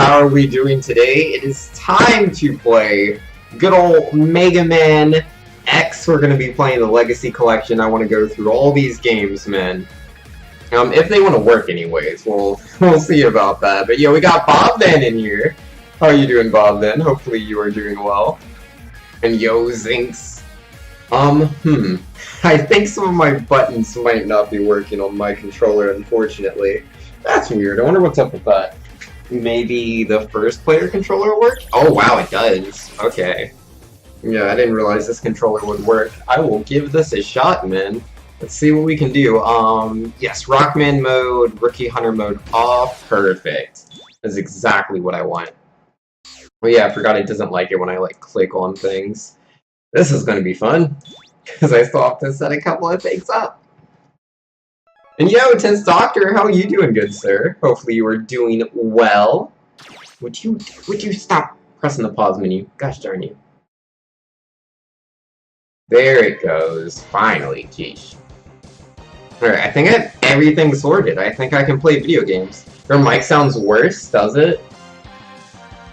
how are we doing today? It is time to play good old Mega Man X. We're going to be playing the Legacy Collection. I want to go through all these games, man. If they want to work anyways, we'll see about that. But yeah, we got Bob then in here. How are you doing, Bob then? Hopefully you are doing well. And yo, Zinks. I think some of my buttons might not be working on my controller, unfortunately. That's weird. I wonder what's up with that. Maybe the first player controller will work? Oh wow, it does. Okay. Yeah, I didn't realize this controller would work. I will give this a shot, man. Let's see what we can do. Yes, Rockman mode, Rookie Hunter mode off. Perfect. That's exactly what I want. Well, yeah, I forgot it doesn't like it when I, click on things. This is gonna be fun, because I still have to set a couple of things up. And yo, Tense Doctor, how are you doing, good sir? Hopefully you are doing well. Would you stop pressing the pause menu? Gosh darn you. There it goes. Finally, geesh. Alright, I think I have everything sorted. I think I can play video games. Your mic sounds worse, does it?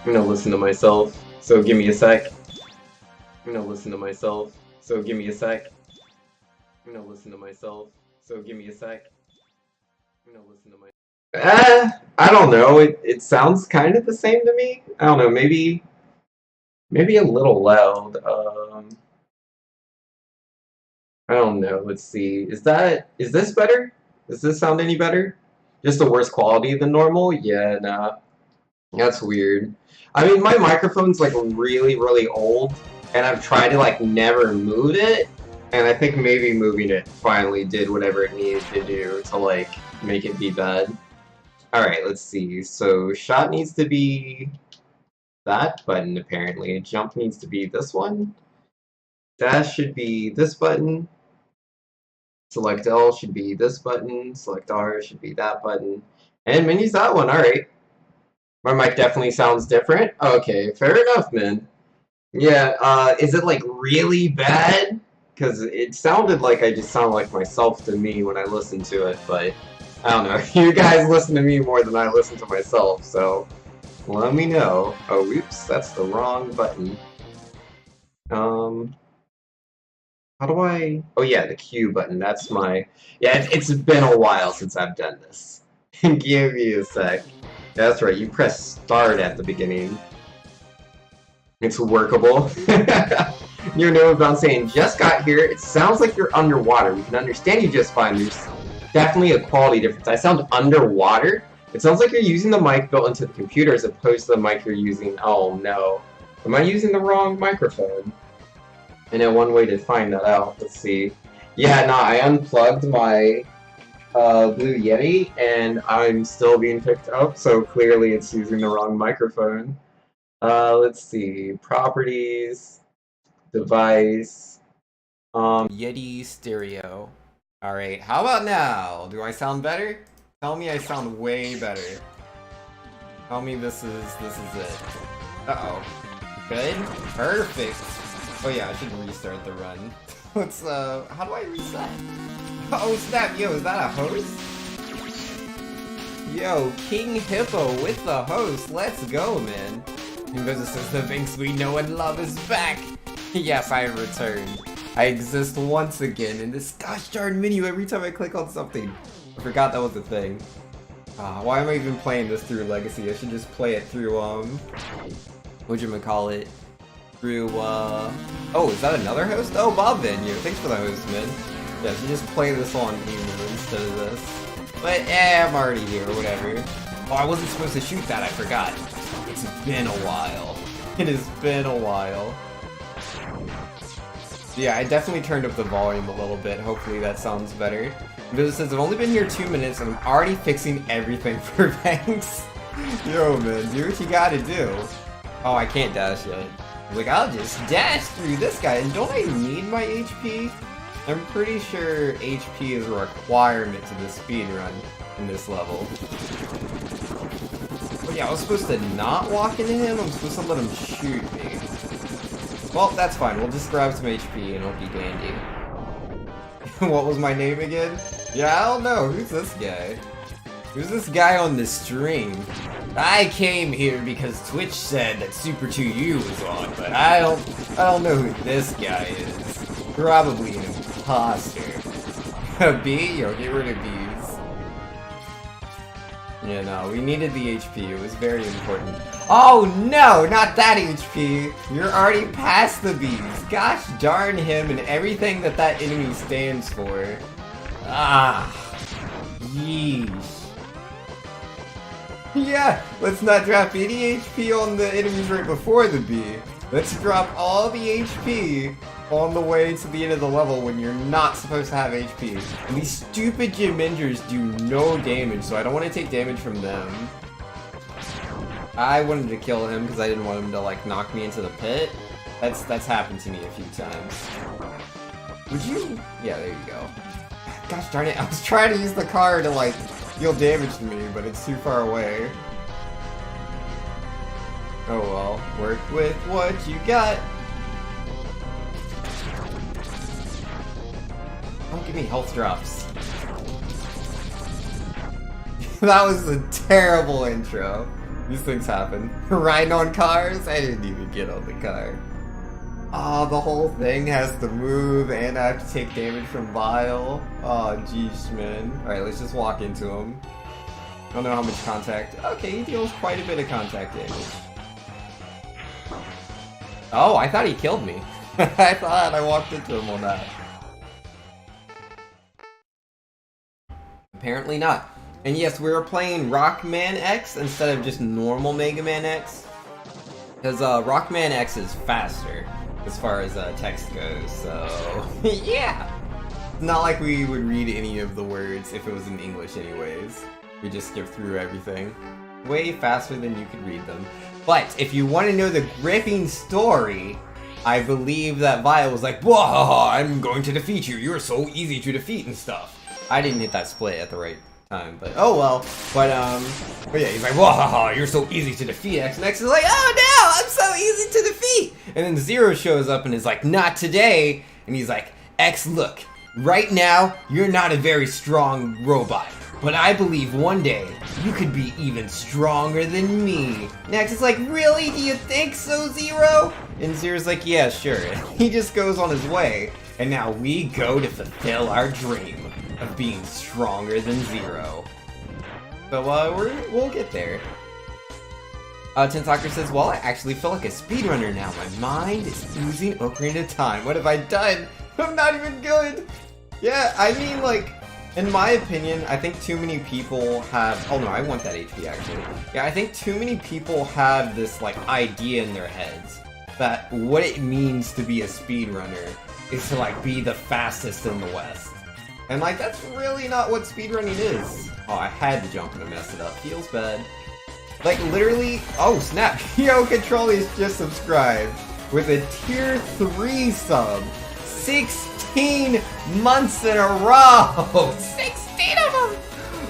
I'm gonna listen to myself, so give me a sec. I'm gonna listen to myself, so give me a sec. I'm gonna listen to myself, so give me a sec. I'm gonna listen to my... I don't know, it sounds kind of the same to me. I don't know, maybe a little loud. I don't know, let's see. Is this better? Does this sound any better? Just a worse quality than normal? Yeah, nah. That's weird. I mean, my microphone's really, really old, and I've tried to never move it, and I think maybe moving it finally did whatever it needed to do to make it be bad. Alright, let's see. So shot needs to be that button apparently. Jump needs to be this one. Dash should be this button. Select L should be this button. Select R should be that button. And menu's that one, alright. My mic definitely sounds different. Okay, fair enough, man. Yeah, is it really bad? Because it sounded like I just sound like myself to me when I listened to it, but I don't know. You guys listen to me more than I listen to myself, so let me know. Oh, oops, that's the wrong button. How do I... Oh yeah, the Q button, that's my... Yeah, it's been a while since I've done this. Give me a sec. That's right, you press start at the beginning. It's workable. You know about saying, just got here, it sounds like you're underwater. We can understand you just fine. There's definitely a quality difference. I sound underwater. It sounds like you're using the mic built into the computer as opposed to the mic you're using. Oh no. Am I using the wrong microphone? I know one way to find that out. Let's see. Yeah, no, I unplugged my Blue Yeti and I'm still being picked up, so clearly it's using the wrong microphone. Let's see. Properties. Device. Yeti stereo. Alright, how about now? Do I sound better? Tell me I sound way better. Tell me this is it. Uh-oh. Good? Perfect! Oh yeah, I should restart the run. Let's, how do I reset? Oh snap, yo, is that a host? Yo, King Hippo with the host, let's go, man. And this is the things we know and love is back! Yes, I have returned. I exist once again in this gosh darn menu every time I click on something. I forgot that was a thing. Why am I even playing this through Legacy? I should just play it through, whatchamacallit? Through, oh, is that another host? Oh, Bob Venue. Thanks for the host, man. Yeah, I should just play this on Emu instead of this. But, I'm already here, whatever. Oh, I wasn't supposed to shoot that, I forgot. It's been a while. It has been a while. Yeah, I definitely turned up the volume a little bit. Hopefully that sounds better. Because it says I've only been here 2 minutes and I'm already fixing everything for Banks. Yo, man, do what you gotta do. Oh, I can't dash yet. I'll just dash through this guy. And don't I need my HP? I'm pretty sure HP is a requirement to the speedrun in this level. But yeah, I was supposed to not walk into him. I'm supposed to let him shoot me. Well, that's fine. We'll just grab some HP and it'll be dandy. What was my name again? Yeah, I don't know. Who's this guy? Who's this guy on the string? I came here because Twitch said that Super 2U was on, but I don't know who this guy is. Probably an imposter. A B? Yo, get rid of B's. Yeah, no, we needed the HP. It was very important. Oh no, not that HP! You're already past the B's. Gosh darn him and everything that that enemy stands for. Ah. Yeesh. Yeah, let's not drop any HP on the enemies right before the B. Let's drop all the HP on the way to the end of the level when you're not supposed to have HP. And these stupid Geminders do no damage, so I don't want to take damage from them. I wanted to kill him because I didn't want him to like knock me into the pit. That's happened to me a few times. Would you? Yeah, there you go. Gosh darn it, I was trying to use the car to like deal damage to me, but it's too far away. Oh well, work with what you got. Don't give me health drops. That was a terrible intro. These things happen. Riding on cars? I didn't even get on the car. Oh, the whole thing has to move and I have to take damage from Vile. Oh, jeez, man. Alright, let's just walk into him. I don't know how much contact. Okay, he deals quite a bit of contact damage. Oh, I thought he killed me. I thought I walked into him on that. Apparently not. And yes, we were playing Rockman X instead of just normal Mega Man X. Because Rockman X is faster as far as text goes, so yeah! It's not like we would read any of the words if it was in English anyways. We just skip through everything. Way faster than you could read them. But if you want to know the gripping story, I believe that Vile was like, "Whoa, I'm going to defeat you, you're so easy to defeat," and stuff. I didn't hit that split at the right time, but oh well. But yeah, he's like, "Whoa, you're so easy to defeat." X, and X is like, "Oh no, I'm so easy to defeat." And then Zero shows up and is like, "Not today." And he's like, "X, look, right now you're not a very strong robot, but I believe one day you could be even stronger than me." And X is like, "Really? Do you think so, Zero?" And Zero's like, "Yeah, sure." He just goes on his way, and now we go to fulfill our dream of being stronger than Zero. So we'll get there. Tentaker says, "Well, I actually feel like a speedrunner now. My mind is oozing Ocarina of Time. What have I done? I'm not even good." Yeah, I mean, like, in my opinion, I think too many people have... Oh no, I want that HP actually. Yeah, I think too many people have this, like, idea in their heads that what it means to be a speedrunner is to, like, be the fastest in the West. And, like, that's really not what speedrunning is. Oh, I had to jump and I messed it up. Feels bad. Like, literally... Oh, snap. Yo, Controlly's just subscribed with a tier 3 sub. 16 months in a row! 16 of them!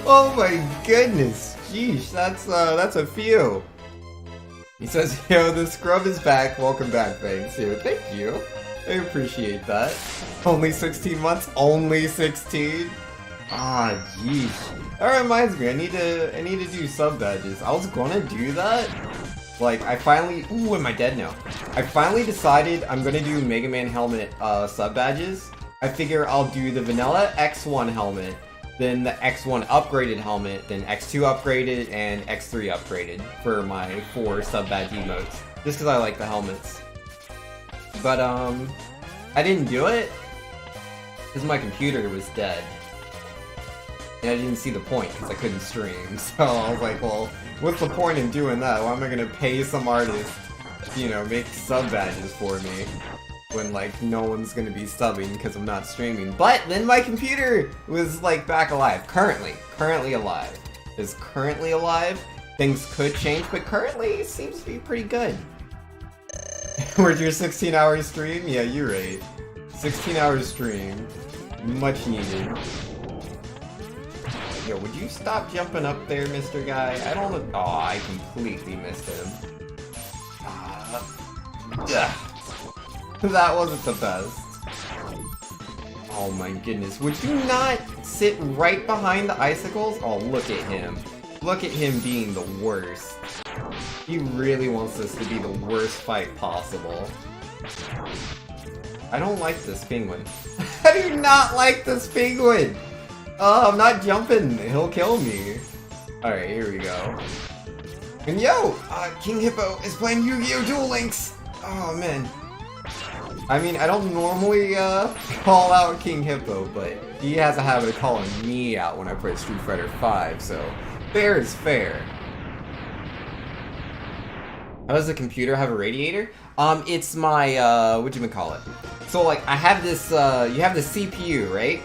Oh my goodness. Jeez, that's a few. He says, "Yo, the scrub is back. Welcome back, thanks." Yo, thank you. I appreciate that. Only 16 months? Only 16? Ah, jeez. That reminds me, I need to do sub badges. I was gonna do that. Like, I finally... Ooh, am I dead now? I finally decided I'm gonna do Mega Man Helmet sub badges. I figure I'll do the vanilla X1 helmet, then the X1 upgraded helmet, then X2 upgraded, and X3 upgraded for my 4 sub badge emotes. Just because I like the helmets. But, I didn't do it because my computer was dead. And I didn't see the point because I couldn't stream. So I was like, well, what's the point in doing that? Why am I going to pay some artist, you know, make sub badges for me when, like, no one's going to be subbing because I'm not streaming? But then my computer was, like, back alive. Currently alive. Is currently alive. Things could change, but currently it seems to be pretty good. Where's your 16-hour stream? Yeah, you're right. 16-hour stream. Much needed. Yo, would you stop jumping up there, Mr. Guy? I don't know. Oh, I completely missed him. That wasn't the best. Oh my goodness. Would you not sit right behind the icicles? Oh, look at him. look at him being the worst. He really wants this to be the worst fight possible. I don't like this penguin. I do not like this penguin! Oh, I'm not jumping. He'll kill me. Alright, here we go. And yo! King Hippo is playing Yu-Gi-Oh! Duel Links! Oh, man. I mean, I don't normally call out King Hippo, but he has a habit of calling me out when I play Street Fighter V, so fair is fair. How does the computer have a radiator? It's my, whatchamacallit? So, like, I have this, you have the CPU, right?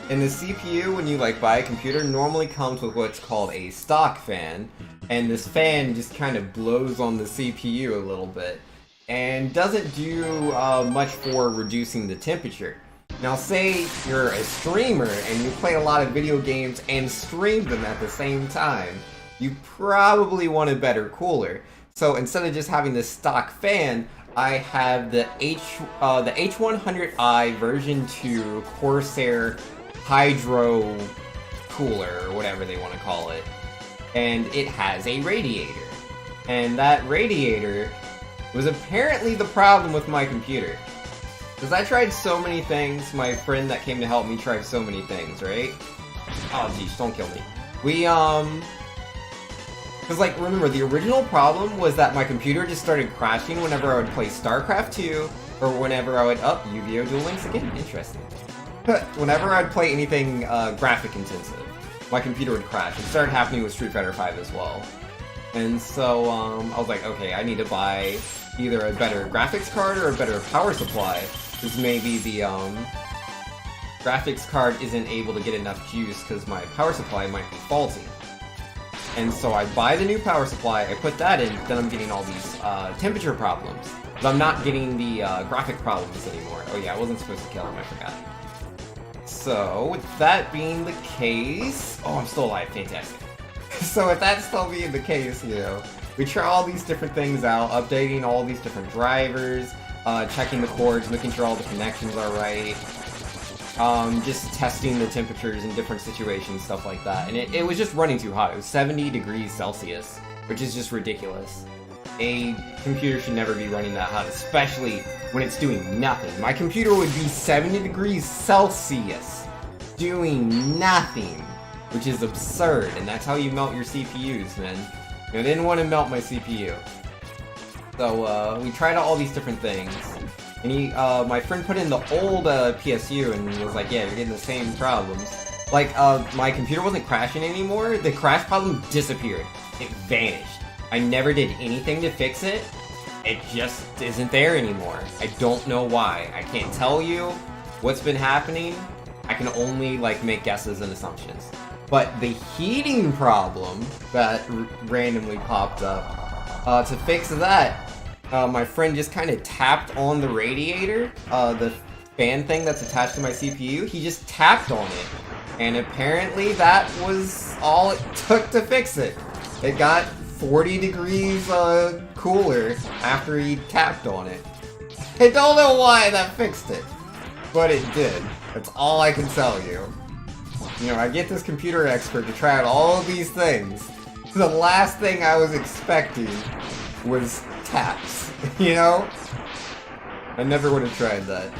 And the CPU, when you, like, buy a computer, normally comes with what's called a stock fan. And this fan just kind of blows on the CPU a little bit. And doesn't do much for reducing the temperature. Now, say you're a streamer and you play a lot of video games and stream them at the same time. You probably want a better cooler. So instead of just having this stock fan, I have the H100i version 2 Corsair Hydro Cooler, or whatever they want to call it. And it has a radiator. And that radiator was apparently the problem with my computer. Because I tried so many things, my friend that came to help me tried so many things, right? Oh geez, don't kill me. Because, like, remember, the original problem was that my computer just started crashing whenever I would play StarCraft 2, or whenever I would... Oh, Yu-Gi-Oh! Duel Links again? Interesting. Whenever I'd play anything graphic intensive, my computer would crash. It started happening with Street Fighter V as well. And so, I was like, okay, I need to buy either a better graphics card or a better power supply, because maybe the, graphics card isn't able to get enough juice because my power supply might be faulty. And so I buy the new power supply, I put that in, then I'm getting all these temperature problems. But I'm not getting the graphic problems anymore. Oh yeah, I wasn't supposed to kill him, I forgot. So, with that being the case... Oh, I'm still alive, fantastic. So with that still being the case, you know, we try all these different things out, updating all these different drivers, checking the cords, making sure all the connections are right. Just testing the temperatures in different situations, stuff like that. And it was just running too hot. It was 70 degrees Celsius, which is just ridiculous. A computer should never be running that hot, especially when it's doing nothing. My computer would be 70 degrees Celsius, doing nothing, which is absurd. And that's how you melt your CPUs, man. I didn't want to melt my CPU. So, we tried all these different things. And my friend put in the old PSU and was like, yeah, you're getting the same problems. Like, my computer wasn't crashing anymore. The crash problem disappeared. It vanished. I never did anything to fix it. It just isn't there anymore. I don't know why. I can't tell you what's been happening. I can only, like, make guesses and assumptions. But the heating problem that randomly popped up, to fix that, my friend just kind of tapped on the radiator, the fan thing that's attached to my CPU. He just tapped on it. And apparently that was all it took to fix it. It got 40 degrees cooler after he tapped on it. I don't know why that fixed it, but it did. That's all I can tell you. You know, I get this computer expert to try out all of these things. The last thing I was expecting was taps, you know? I never would have tried that.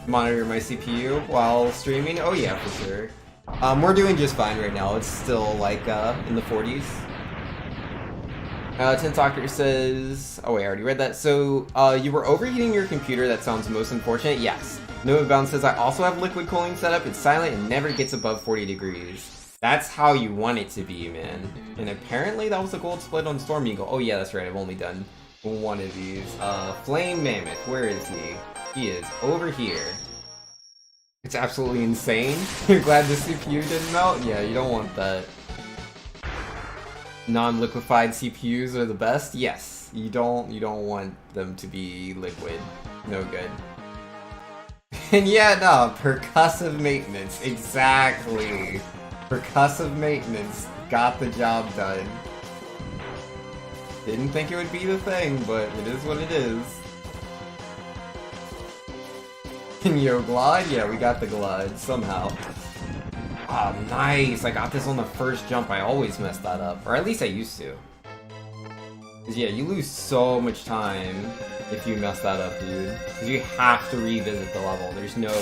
Monitor my CPU while streaming? Oh yeah, for sure. We're doing just fine right now. It's still, like, in the 40s. Tensoccer says... Oh wait, I already read that. So, you were overheating your computer. That sounds most unfortunate. Yes. Noah Bound says, I also have liquid cooling set up. It's silent and never gets above 40 degrees. That's how you want it to be, man. And apparently that was a gold split on Storm Eagle. Oh yeah, that's right. I've only done one of these. Flame Mammoth. Where is he? He is over here. It's absolutely insane. You're glad the CPU didn't melt? Yeah, you don't want that. Non-liquefied CPUs are the best? Yes. You don't want them to be liquid. No good. And yeah, no, percussive maintenance. Exactly. Percussive maintenance got the job done. Didn't think it would be the thing, but it is what it is. And yo, Glide? Yeah, we got the Glide, somehow. Oh, nice! I got this on the first jump. I always mess that up. Or at least I used to. Because yeah, you lose so much time if you mess that up, dude. Because you have to revisit the level. There's no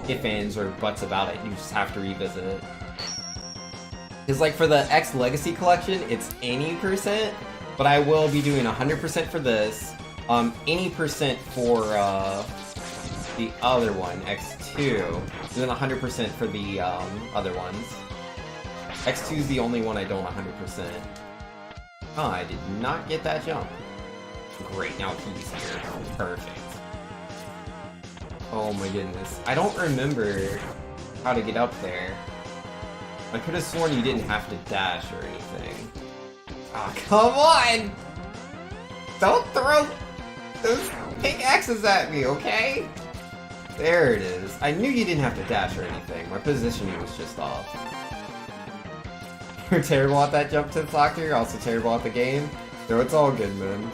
ifs, ands, or buts about it. You just have to revisit it. Because like for the X Legacy Collection, it's any percent, but I will be doing 100% for this, any percent for the other one, X2, and then 100% for the other ones. X2 is the only one I don't 100%. Oh, I did not get that jump. Great, now he's here. Perfect. Oh my goodness. I don't remember how to get up there. I could have sworn you didn't have to dash or anything. Ah, oh, come on! Don't throw those pickaxes at me, okay? There it is. I knew you didn't have to dash or anything. My positioning was just off. You're terrible at that jump, Tip Doctor. You're also terrible at the game. No, it's all good, man.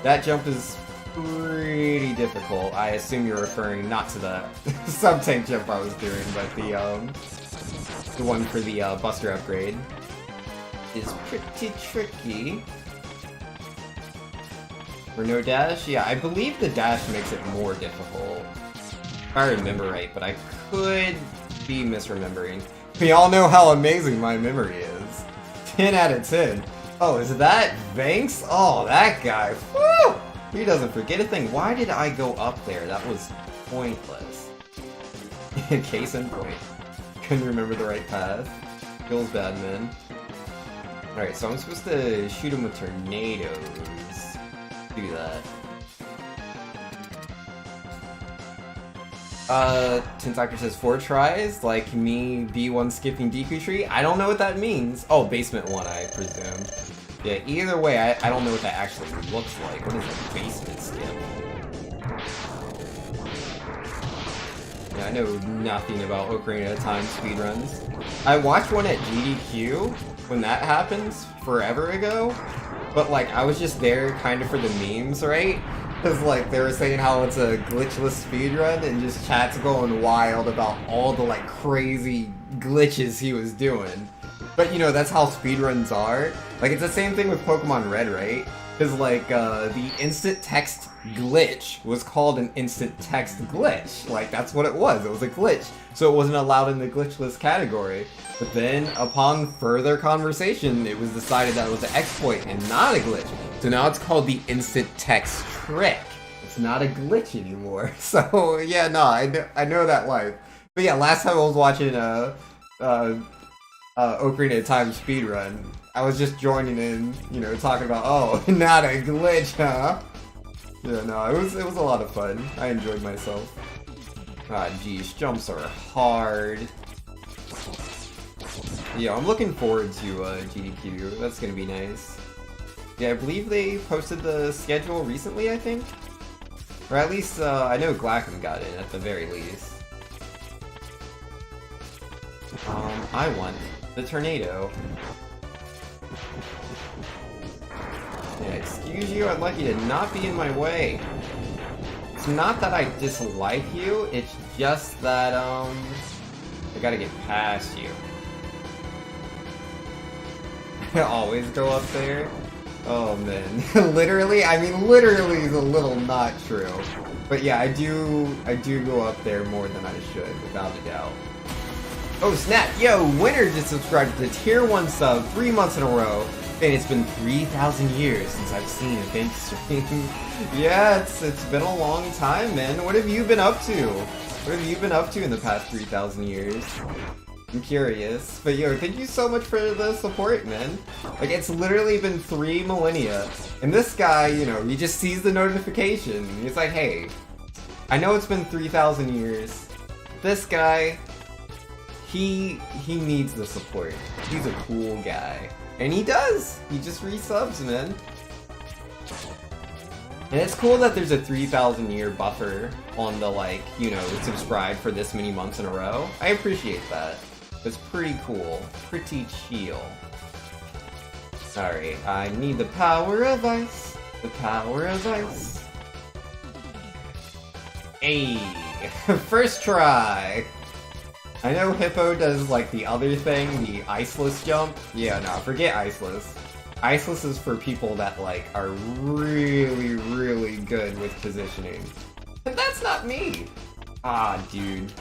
That jump is pretty difficult. I assume you're referring not to the sub-tank jump I was doing, but the one for the Buster upgrade is pretty tricky. For no dash? Yeah, I believe the dash makes it more difficult. If I remember right, but I could be misremembering. We all know how amazing my memory is. 10 out of 10. Oh, is that Banks? Oh, that guy. Woo! He doesn't forget a thing. Why did I go up there? That was pointless. Case in point. Couldn't remember the right path. Feels bad, man. Alright, so I'm supposed to shoot him with tornadoes. Do that. Tintactor says 4 tries, like me B1 skipping Deku Tree. I don't know what that means. Oh, basement 1, I presume. Yeah, either way, I don't know what that actually looks like. What is a basement skip? Yeah, I know nothing about Ocarina of Time speedruns. I watched one at GDQ when that happens forever ago, but like I was just there kind of for the memes, right? Because like they were saying how it's a glitchless speedrun and just chat's going wild about all the like crazy glitches he was doing. But you know, that's how speedruns are. Like it's the same thing with Pokemon Red, right? Because like the instant text glitch was called an instant text glitch. Like that's what it was. It was a glitch. So it wasn't allowed in the glitchless category. But then upon further conversation, it was decided that it was an exploit and not a glitch. So now it's called the instant text trick. It's not a glitch anymore. So yeah, no, I know that life. But yeah, last time I was watching Ocarina of Time speedrun, I was just joining in, you know, talking about, oh, not a glitch, huh? Yeah, no, it was a lot of fun. I enjoyed myself. Ah, geez, jumps are hard. Yeah, I'm looking forward to GDQ. That's gonna be nice. Yeah, I believe they posted the schedule recently, I think? Or at least, I know Glackham got in, at the very least. I want the tornado. Yeah, excuse you, I'd like you to not be in my way. It's not that I dislike you, it's just that, I gotta get past you. I always go up there? Oh man, literally? I mean, literally is a little not true. But yeah, I do go up there more than I should, without a doubt. Oh snap, yo, Winner just subscribed to the tier 1 sub 3 months in a row. And it's been 3,000 years since I've seen a Bank stream. Yeah, it's been a long time, man. What have you been up to? What have you been up to in the past 3,000 years? I'm curious. But yo, thank you so much for the support, man. Like, it's literally been 3 millennia. And this guy, you know, he just sees the notification. He's like, hey, I know it's been 3,000 years. This guy, he needs the support. He's a cool guy. And he does! He just resubs, man. And it's cool that there's a 3,000 year buffer on the, like, you know, subscribe for this many months in a row. I appreciate that. It's pretty cool. Pretty chill. Sorry, I need the power of ice. The power of ice. Hey! First try! I know Hippo does like the other thing, the iceless jump. Yeah, no, forget iceless. Iceless is for people that like are really, really good with positioning. But that's not me! Ah, dude.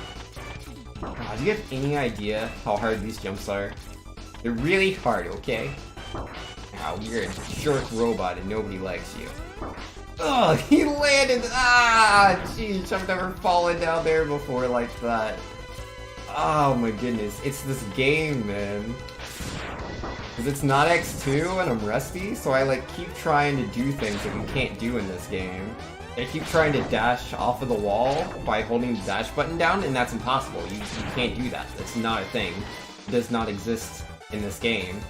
Do you have any idea how hard these jumps are? They're really hard, okay? Wow, you're a jerk robot and nobody likes you. Ugh, he landed! Ah, jeez, I've never fallen down there before like that. Oh my goodness, it's this game, man. Because it's not X2 and I'm rusty, so I like keep trying to do things that you can't do in this game. I keep trying to dash off of the wall by holding the dash button down, and that's impossible. You can't do that. That's not a thing. It does not exist in this game.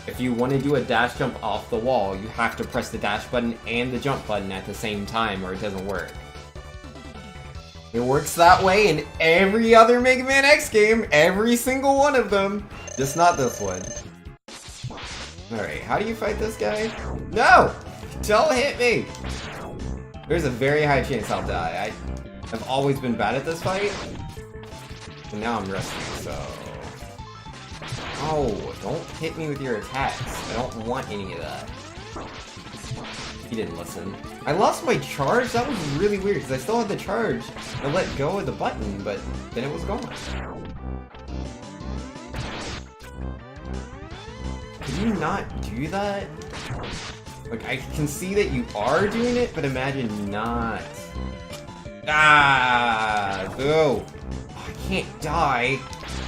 If you want to do a dash jump off the wall, you have to press the dash button and the jump button at the same time, or it doesn't work. It works that way in every other Mega Man X game, every single one of them, just not this one. Alright, how do you fight this guy? No! Don't hit me! There's a very high chance I'll die. I've always been bad at this fight, and now I'm rusty, so... Oh, don't hit me with your attacks. I don't want any of that. He didn't listen. I lost my charge? That was really weird, because I still had the charge. I let go of the button, but then it was gone. Could you not do that? Like, I can see that you are doing it, but imagine not. Ah! No! I can't die.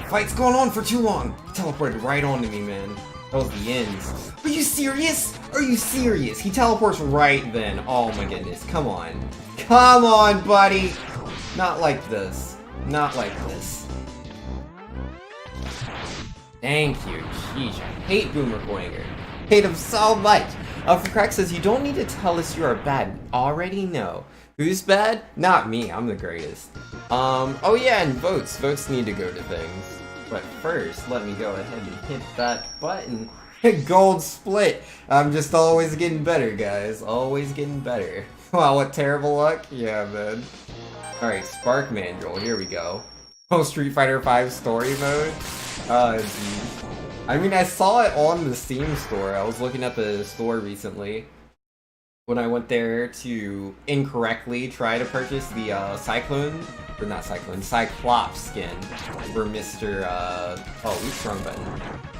Fight's going on for too long. Teleported right onto me, man. That was the ends. Are you serious? Are you serious? He teleports right then. Oh my goodness. Come on. Come on, buddy! Not like this. Not like this. Thank you. Jeez, I hate Boomer Boinger. Hate him so much. For Crack says, you don't need to tell us you are bad. Already know. Who's bad? Not me. I'm the greatest. Oh yeah, and votes. Votes need to go to things. But first, let me go ahead and hit that button. Gold split. I'm just always getting better, guys. Always getting better. Wow, what terrible luck. Yeah, man. Alright, Spark Mandrill. Here we go. Oh, Street Fighter V story mode? Geez. I mean, I saw it on the Steam store. I was looking at the store recently when I went there to incorrectly try to purchase the Cyclone, or not Cyclone, Cyclops skin for Mr. Oh, oops, wrong button.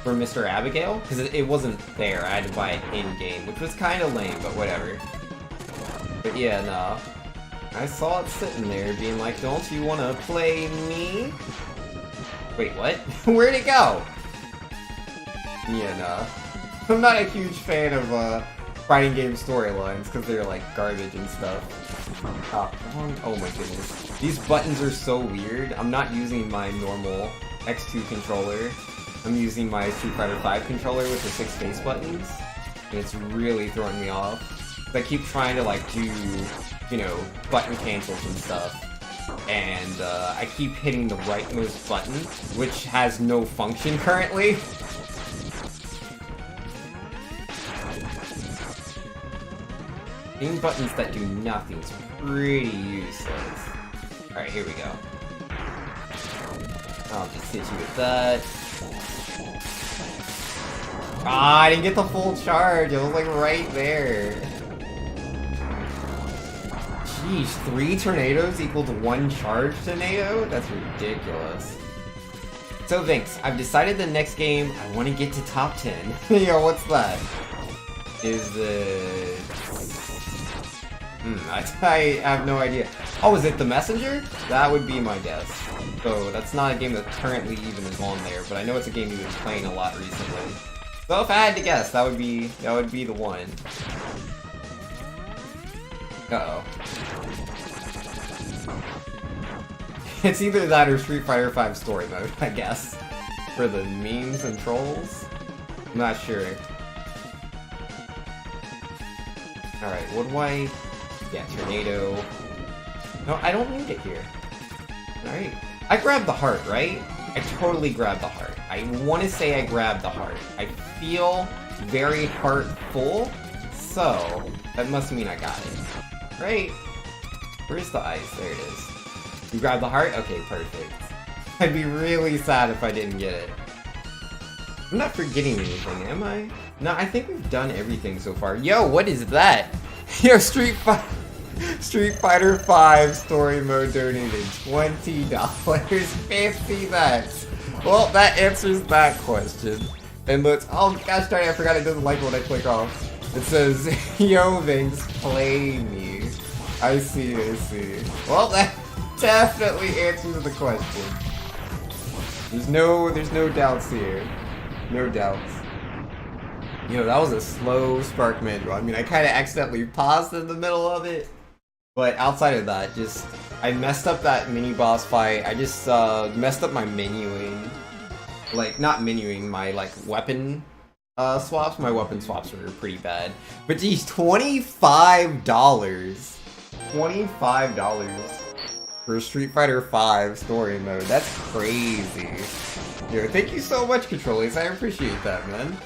For Mr. Abigail, because it wasn't there. I had to buy it in-game, which was kind of lame, but whatever. But yeah, no. I saw it sitting there being like, don't you want to play me? Wait, what? Where'd it go? Yeah, no. I'm not a huge fan of fighting game storylines because they're like garbage and stuff. Oh my goodness. These buttons are so weird. I'm not using my normal X2 controller. I'm using my Street Fighter V controller with the 6 face buttons. And it's really throwing me off. I keep trying to like do, you know, button cancels and stuff. And I keep hitting the rightmost button, which has no function currently. Hitting buttons that do nothing is pretty useless. Alright, here we go. I'll just hit you with that. Ah, I didn't get the full charge. It was like right there. Jeez, 3 tornadoes equal to 1 charge tornado? That's ridiculous. So Vinx, I've decided the next game I want to get to top 10. Yo, what's that? Is it... I have no idea. Oh, is it The Messenger? That would be my guess. So that's not a game that currently even is on there, but I know it's a game you've been playing a lot recently. So if I had to guess, that would be the one. Uh-oh. It's either that or Street Fighter V story mode, I guess. For the memes and trolls? I'm not sure. Alright, what do I... Yeah, tornado. No, I don't need it here. Alright. I grabbed the heart, right? I totally grabbed the heart. I want to say I grabbed the heart. I feel very heart-full, so that must mean I got it. Right? Where's the ice? There it is. You grabbed the heart? Okay, perfect. I'd be really sad if I didn't get it. I'm not forgetting anything, am I? No, I think we've done everything so far. Yo, what is that? Yo, Street Fighter 5 story mode donated $20. 50 cents. Well, that answers that question. And let's, oh gosh darn it, I forgot it doesn't like when I click off. It says, yo, Vinx, play me. I see. Well, that definitely answers the question. There's no doubts here. No doubts. Yo, that was a slow Sparkman run. I mean, I kind of accidentally paused in the middle of it. But outside of that, just, I messed up that mini boss fight. I just messed up my menuing. Like, not menuing, my, like, weapon swaps. My weapon swaps were pretty bad. But geez, $25. $25 for Street Fighter 5 story mode. That's crazy. Yo, thank you so much, Controllers. I appreciate that, man.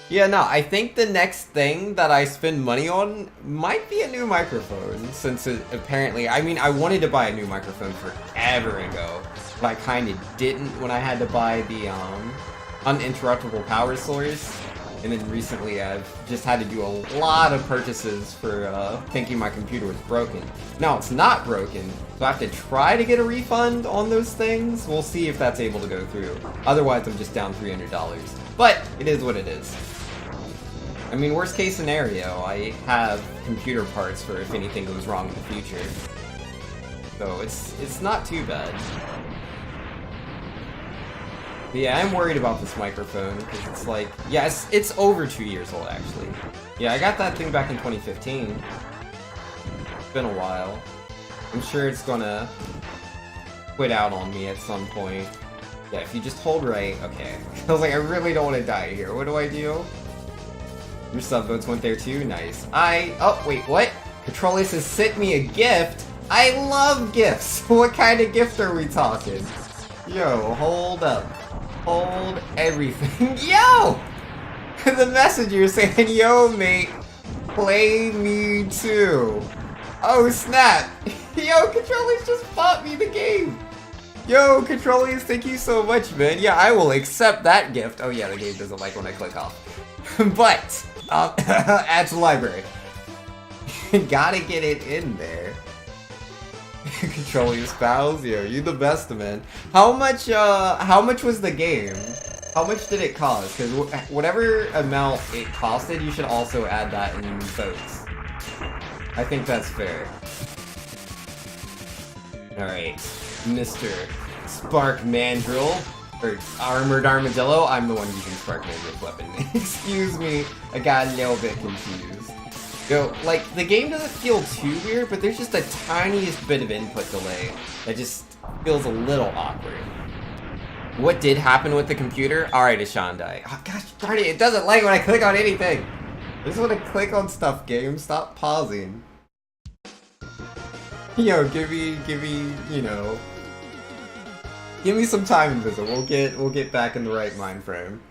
Yeah, no, I think the next thing that I spend money on might be a new microphone, since it apparently, I mean, I wanted to buy a new microphone forever ago, but I kind of didn't when I had to buy the uninterruptible power source, and then recently I've just had to do a lot of purchases for thinking my computer was broken. Now it's not broken, so I have to try to get a refund on those things. We'll see if that's able to go through. Otherwise, I'm just down $300. But it is what it is. I mean, worst case scenario, I have computer parts for if anything goes wrong in the future. So it's not too bad. But yeah, I'm worried about this microphone, because it's like, yeah, it's over 2 years old, actually. Yeah, I got that thing back in 2015. It's been a while. I'm sure it's gonna quit out on me at some point. Yeah, if you just hold right, okay. I was like, I really don't want to die here. What do I do? Your sub votes went there too, nice. Oh, wait, what? Controller says, sent me a gift? I love gifts! What kind of gift are we talking? Yo, hold up. Hold everything. Yo! The messenger saying, yo, mate, play me too. Oh, snap. Yo, Controllers just bought me the game. Yo, Controllers, thank you so much, man. Yeah, I will accept that gift. Oh yeah, the game doesn't like when I click off. But, add to library. Gotta get it in there. Controllers pals, yo, you the best, man. How much was the game? How much did it cost? Because whatever amount it costed, you should also add that in votes. I think that's fair. Alright, Mr. Spark Mandrill, or Armored Armadillo. I'm the one using Spark Mandrill's weapon. Excuse me, I got a little bit confused. Yo, like, the game doesn't feel too weird, but there's just the tiniest bit of input delay that just feels a little awkward. What did happen with the computer? Alright, Ashandai. Oh gosh darn it doesn't like when I click on anything! I just want to click on stuff, game. Stop pausing. Yo, give me, you know... Give me some time, Invisible. We'll get back in the right mind frame.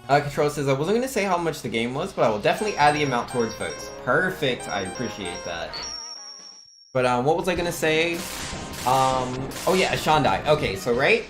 Control says, I wasn't going to say how much the game was, but I will definitely add the amount towards votes. Perfect, I appreciate that. But, what was I going to say? Oh yeah, Ashandai. Okay, so right?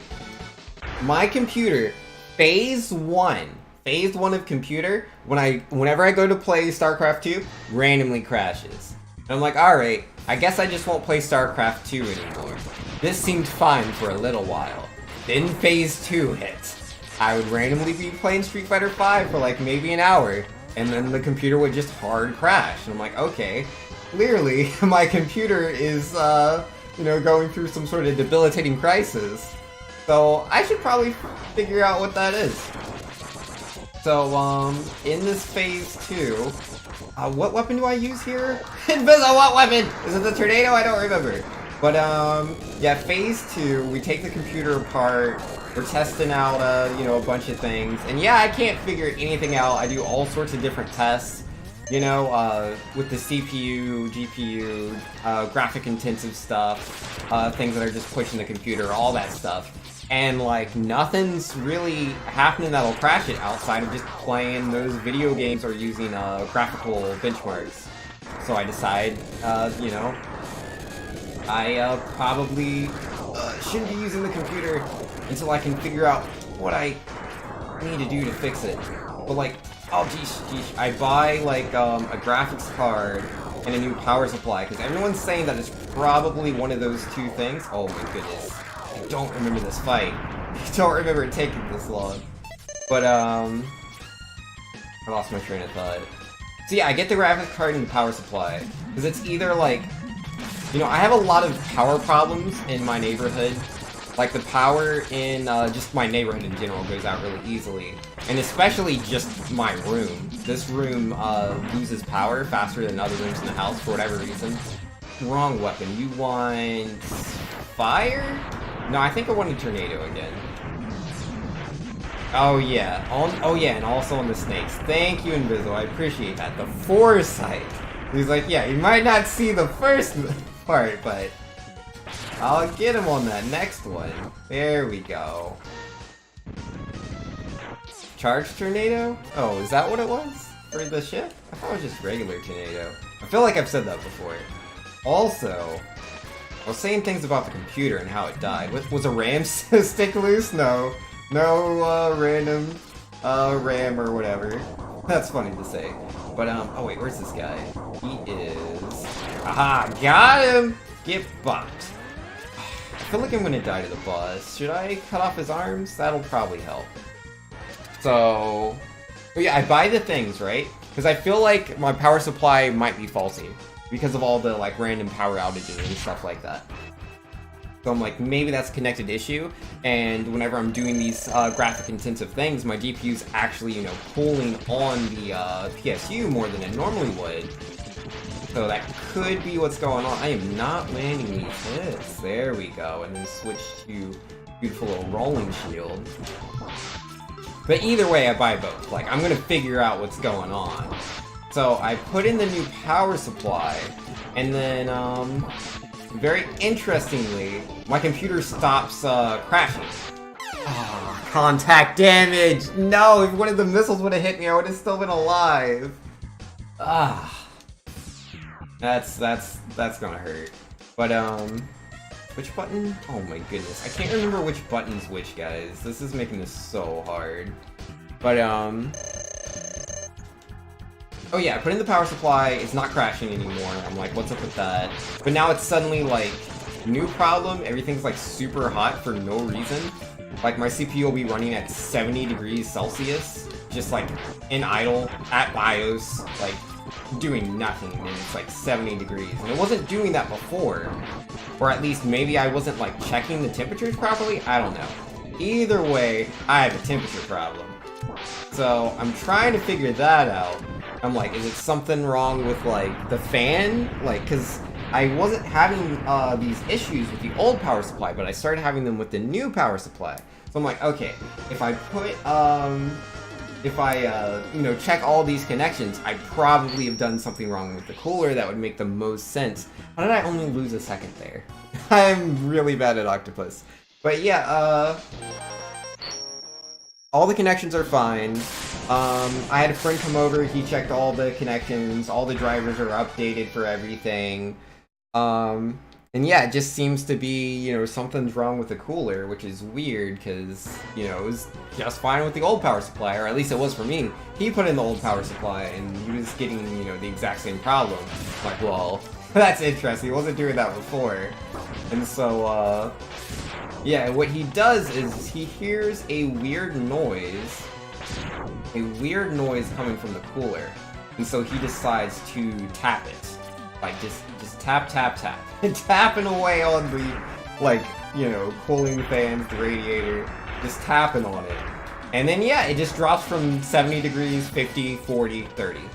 My computer, phase 1 of computer, whenever I go to play StarCraft 2, randomly crashes. And I'm like, alright, I guess I just won't play StarCraft 2 anymore. This seemed fine for a little while. Then phase 2 hit. I would randomly be playing Street Fighter 5 for like maybe an hour, and then the computer would just hard crash. And I'm like, okay, clearly my computer is, you know, going through some sort of debilitating crisis. So I should probably figure out what that is. So, in this phase 2, what weapon do I use here? Inviso, what weapon? Is it the tornado? I don't remember. But, yeah, phase 2, we take the computer apart, we're testing out, you know, a bunch of things, and yeah, I can't figure anything out. I do all sorts of different tests, you know, with the CPU, GPU, graphic-intensive stuff, things that are just pushing the computer, all that stuff. And, like, nothing's really happening that'll crash it outside of just playing those video games or using, graphical benchmarks. So I decide, you know, I probably shouldn't be using the computer until I can figure out what I need to do to fix it. But like, oh geez, I buy like a graphics card and a new power supply, because everyone's saying that it's probably one of those two things. Oh my goodness. I don't remember this fight. I don't remember it taking this long. But, I lost my train of thought. So yeah, I get the graphics card and the power supply, because it's either like, you know, I have a lot of power problems in my neighborhood. Like, the power in just my neighborhood in general goes out really easily. And especially just my room. This room loses power faster than other rooms in the house for whatever reason. Wrong weapon. You want... fire? No, I think I want a tornado again. Oh yeah. Oh yeah, and also on the snakes. Thank you, Inviso. I appreciate that. The foresight. He's like, yeah, you might not see the first part, but... I'll get him on that next one. There we go. Charge tornado? Oh, is that what it was? For the ship? I thought it was just regular tornado. I feel like I've said that before. Also, I was saying things about the computer and how it died. Was a RAM stick loose? No. No, random, RAM or whatever. That's funny to say. But, oh wait, where's this guy? He is... Aha! Got him! Get bumped. I feel like I'm gonna die to the boss. Should I cut off his arms? That'll probably help. So... But yeah, I buy the things, right? Because I feel like my power supply might be faulty. Because of all the, like, random power outages and stuff like that. So I'm like, maybe that's a connected issue, and whenever I'm doing these graphic-intensive things, my GPU's actually, you know, pulling on the PSU more than it normally would. So that could be what's going on. I am not landing these hits. There we go. And then switch to beautiful little rolling shield. But either way, I buy both. Like, I'm gonna figure out what's going on. So I put in the new power supply, and then, very interestingly, my computer stops crashing. Oh, contact damage! No, if one of the missiles would have hit me, I would have still been alive. Ah. That's gonna hurt. But, which button? Oh my goodness. I can't remember which button's which, guys. This is making this so hard. But, oh yeah, I put in the power supply, it's not crashing anymore. I'm like, what's up with that? But now it's suddenly like, new problem, everything's like super hot for no reason. Like my CPU will be running at 70 degrees Celsius, just like in idle, at BIOS, like doing nothing, and it's like 70 degrees. And it wasn't doing that before. Or at least maybe I wasn't like checking the temperatures properly, I don't know. Either way, I have a temperature problem. So I'm trying to figure that out. I'm like, is it something wrong with, like, the fan? Like, because I wasn't having these issues with the old power supply, but I started having them with the new power supply. So I'm like, okay, if I put, you know, check all these connections, I probably have done something wrong with the cooler that would make the most sense. How did I only lose a second there? I'm really bad at Octopus. But yeah, all the connections are fine. I had a friend come over, he checked all the connections, all the drivers are updated for everything. And yeah, it just seems to be, you know, something's wrong with the cooler, which is weird, because, you know, it was just fine with the old power supply, or at least it was for me. He put in the old power supply, and he was getting, you know, the exact same problem. Like, well, that's interesting, he wasn't doing that before. And so, yeah, what he does is he hears a weird noise coming from the cooler, and so he decides to tap it. Like, just tap, tap, tap. Tapping away on the, like, you know, cooling fans, the radiator, just tapping on it. And then, yeah, it just drops from 70 degrees, 50, 40, 30. It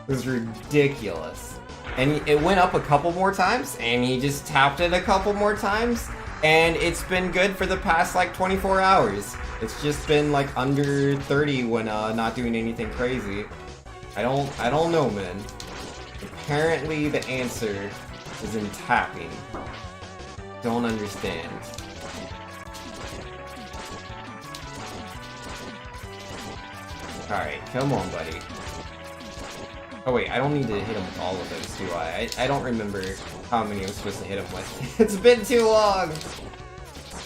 was ridiculous. And it went up a couple more times, and he just tapped it a couple more times, and it's been good for the past, like, 24 hours. It's just been, like, under 30 when not doing anything crazy. I don't know, man. Apparently the answer is in tapping. Don't understand. Alright, come on, buddy. Oh wait, I don't need to hit him with all of those, do I? I don't remember how many I'm supposed to hit him with. It's been too long!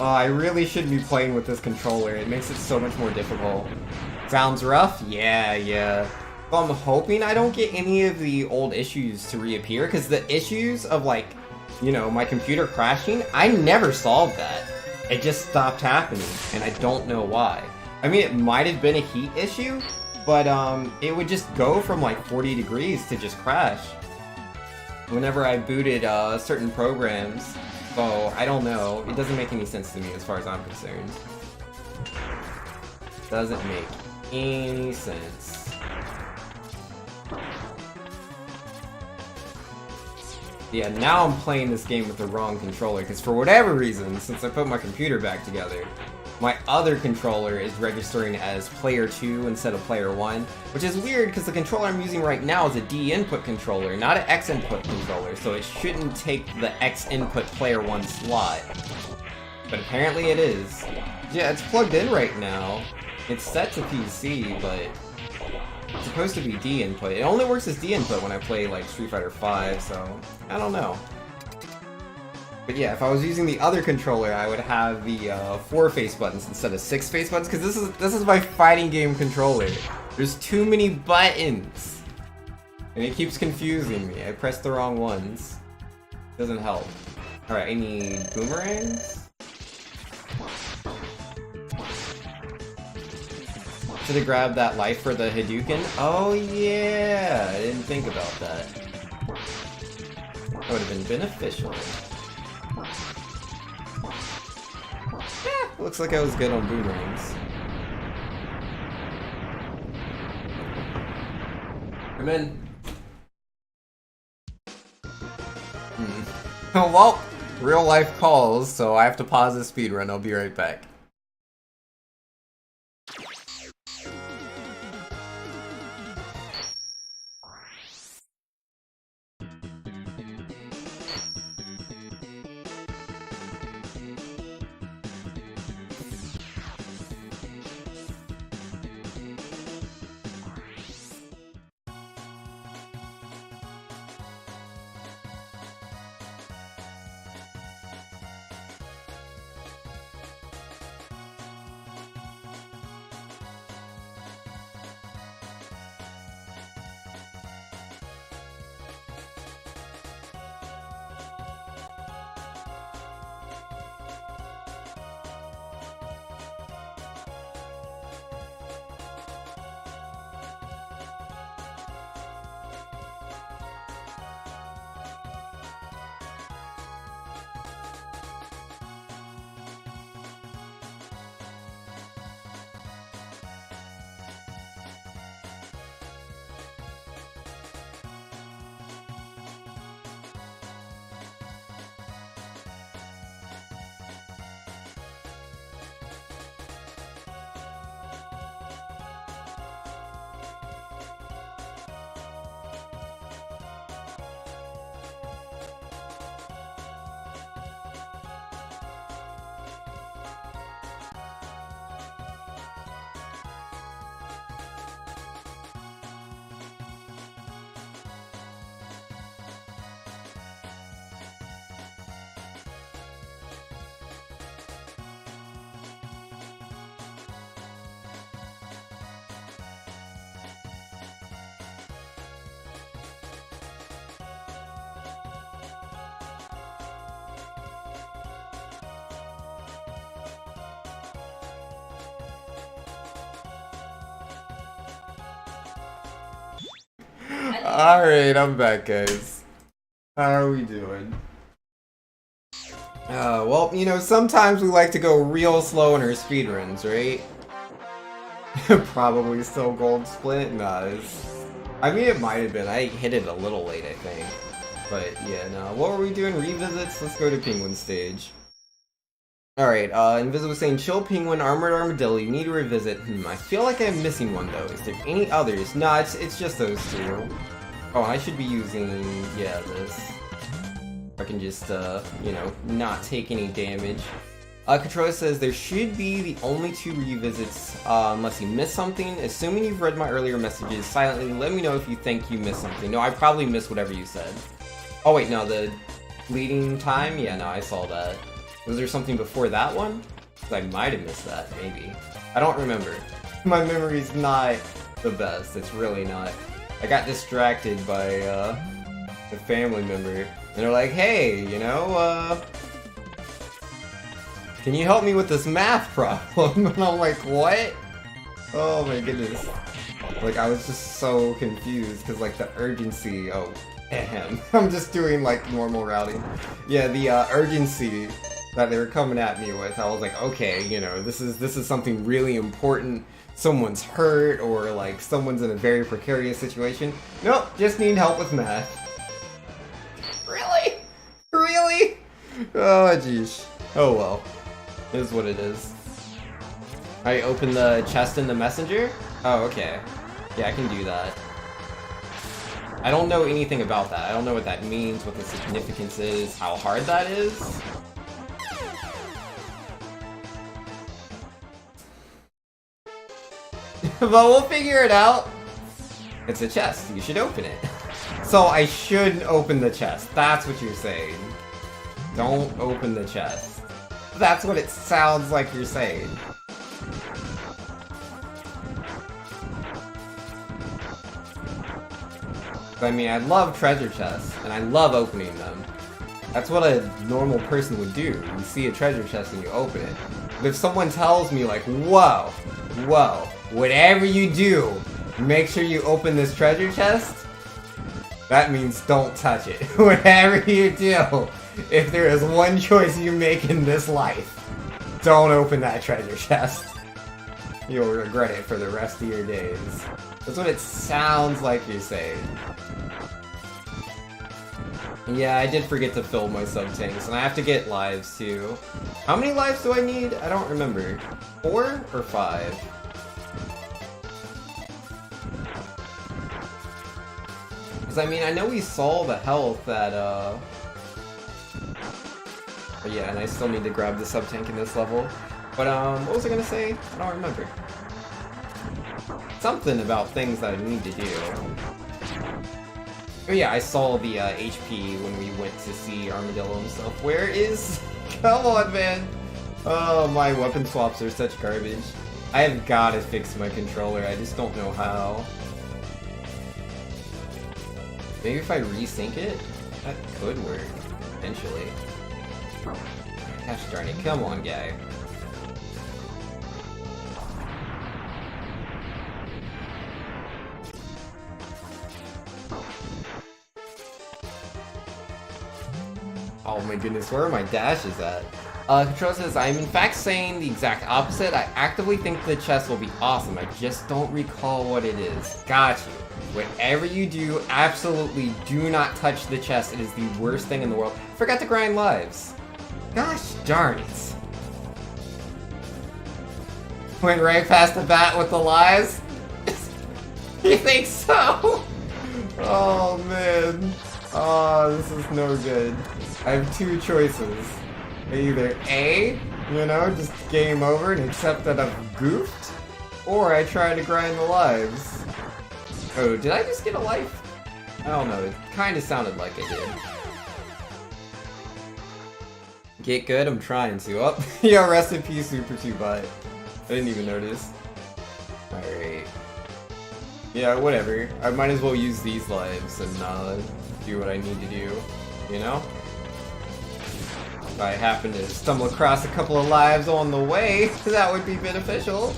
Oh, I really shouldn't be playing with this controller. It makes it so much more difficult. Sounds rough? Yeah. Well, I'm hoping I don't get any of the old issues to reappear, because the issues of, like, you know, my computer crashing, I never solved that. It just stopped happening, and I don't know why. I mean, it might have been a heat issue, but it would just go from like 40 degrees to just crash whenever I booted certain programs. So, I don't know. It doesn't make any sense to me as far as I'm concerned. Doesn't make any sense. Yeah, now I'm playing this game with the wrong controller, because for whatever reason, since I put my computer back together, my other controller is registering as player 2 instead of player 1, which is weird because the controller I'm using right now is a D input controller, not an X input controller, so it shouldn't take the X input player 1 slot. But apparently it is. Yeah, it's plugged in right now. It's set to PC, but it's supposed to be D input. It only works as D input when I play like Street Fighter V, so I don't know. But yeah, if I was using the other controller, I would have the 4 face buttons instead of 6 face buttons, because this is my fighting game controller. There's too many buttons, and it keeps confusing me. I pressed the wrong ones. Doesn't help. All right, I need boomerangs. Should have grabbed that life for the Hadouken. Oh yeah, I didn't think about that. That would have been beneficial. Looks like I was good on boomerangs. Come in. Well, real life calls, so I have to pause the speedrun. I'll be right back. Alright, I'm back, guys. How are we doing? Well, you know, sometimes we like to go real slow in our speedruns, right? Probably still gold split? Nah, I mean, it might have been. I hit it a little late, I think. But, yeah, no. What were we doing? Revisits? Let's go to Penguin stage. Alright, Invisible saying, Chill Penguin, Armored Armadillo, you need to revisit. I feel like I'm missing one, though. Is there any others? Nah, it's just those two. Oh, I should be using, yeah, this. I can just, you know, not take any damage. Controller says there should be the only 2 revisits unless you missed something. Assuming you've read my earlier messages silently, let me know if you think you missed something. No, I probably missed whatever you said. Oh wait, no, the bleeding time? Yeah, no, I saw that. Was there something before that one? I might have missed that, maybe. I don't remember. My memory's not the best, it's really not. I got distracted by a family member, and they're like, hey, you know, can you help me with this math problem? And I'm like, what? Oh my goodness. Like, I was just so confused, because, like, the urgency, oh, ahem. I'm just doing, like, normal routing. Yeah, the urgency that they were coming at me with, I was like, okay, you know, this is something really important. Someone's hurt, or, like, someone's in a very precarious situation. Nope, just need help with math. Really? Really? Oh, jeez. Oh, well. It is what it is. I open the chest in the messenger? Oh, okay. Yeah, I can do that. I don't know anything about that. I don't know what that means, what the significance is, how hard that is. But we'll figure it out. It's a chest. You should open it. So I should open the chest. That's what you're saying. Don't open the chest. That's what it sounds like you're saying. I mean, I love treasure chests, and I love opening them. That's what a normal person would do. You see a treasure chest and you open it. But if someone tells me, like, whoa, whoa, whatever you do, make sure you open this treasure chest, that means don't touch it. Whatever you do, if there is one choice you make in this life, don't open that treasure chest. You'll regret it for the rest of your days. That's what it sounds like you're saying. Yeah, I did forget to fill my sub-tanks, and I have to get lives too. How many lives do I need? I don't remember. 4 or 5? Because, I mean, I know we saw the health at, oh yeah, and I still need to grab the sub-tank in this level. But, what was I gonna say? I don't remember. Something about things that I need to do. Oh yeah, I saw the HP when we went to see Armadillo and stuff. Where is... Come on, man! Oh, my weapon swaps are such garbage. I have gotta fix my controller, I just don't know how. Maybe if I resync it? That could work, eventually. Gosh darn it, come on, guy. Oh my goodness, where are my dashes at? Control says, I'm in fact saying the exact opposite. I actively think the chest will be awesome. I just don't recall what it is. Got you. Whatever you do, absolutely do not touch the chest. It is the worst thing in the world. Forgot to grind lives. Gosh darn it. Went right past the bat with the lives? You think so? Oh man. Oh, this is no good. I have 2 choices. Either A, you know, just game over and accept that I've goofed, or I try to grind the lives. Oh, did I just get a life? I don't know, it kinda sounded like I did. Get good? I'm trying to. Oh, yeah, rest in peace, Super 2 bot. I didn't even notice. Alright. Yeah, whatever. I might as well use these lives and do what I need to do, you know? If I happen to stumble across a couple of lives on the way, that would be beneficial.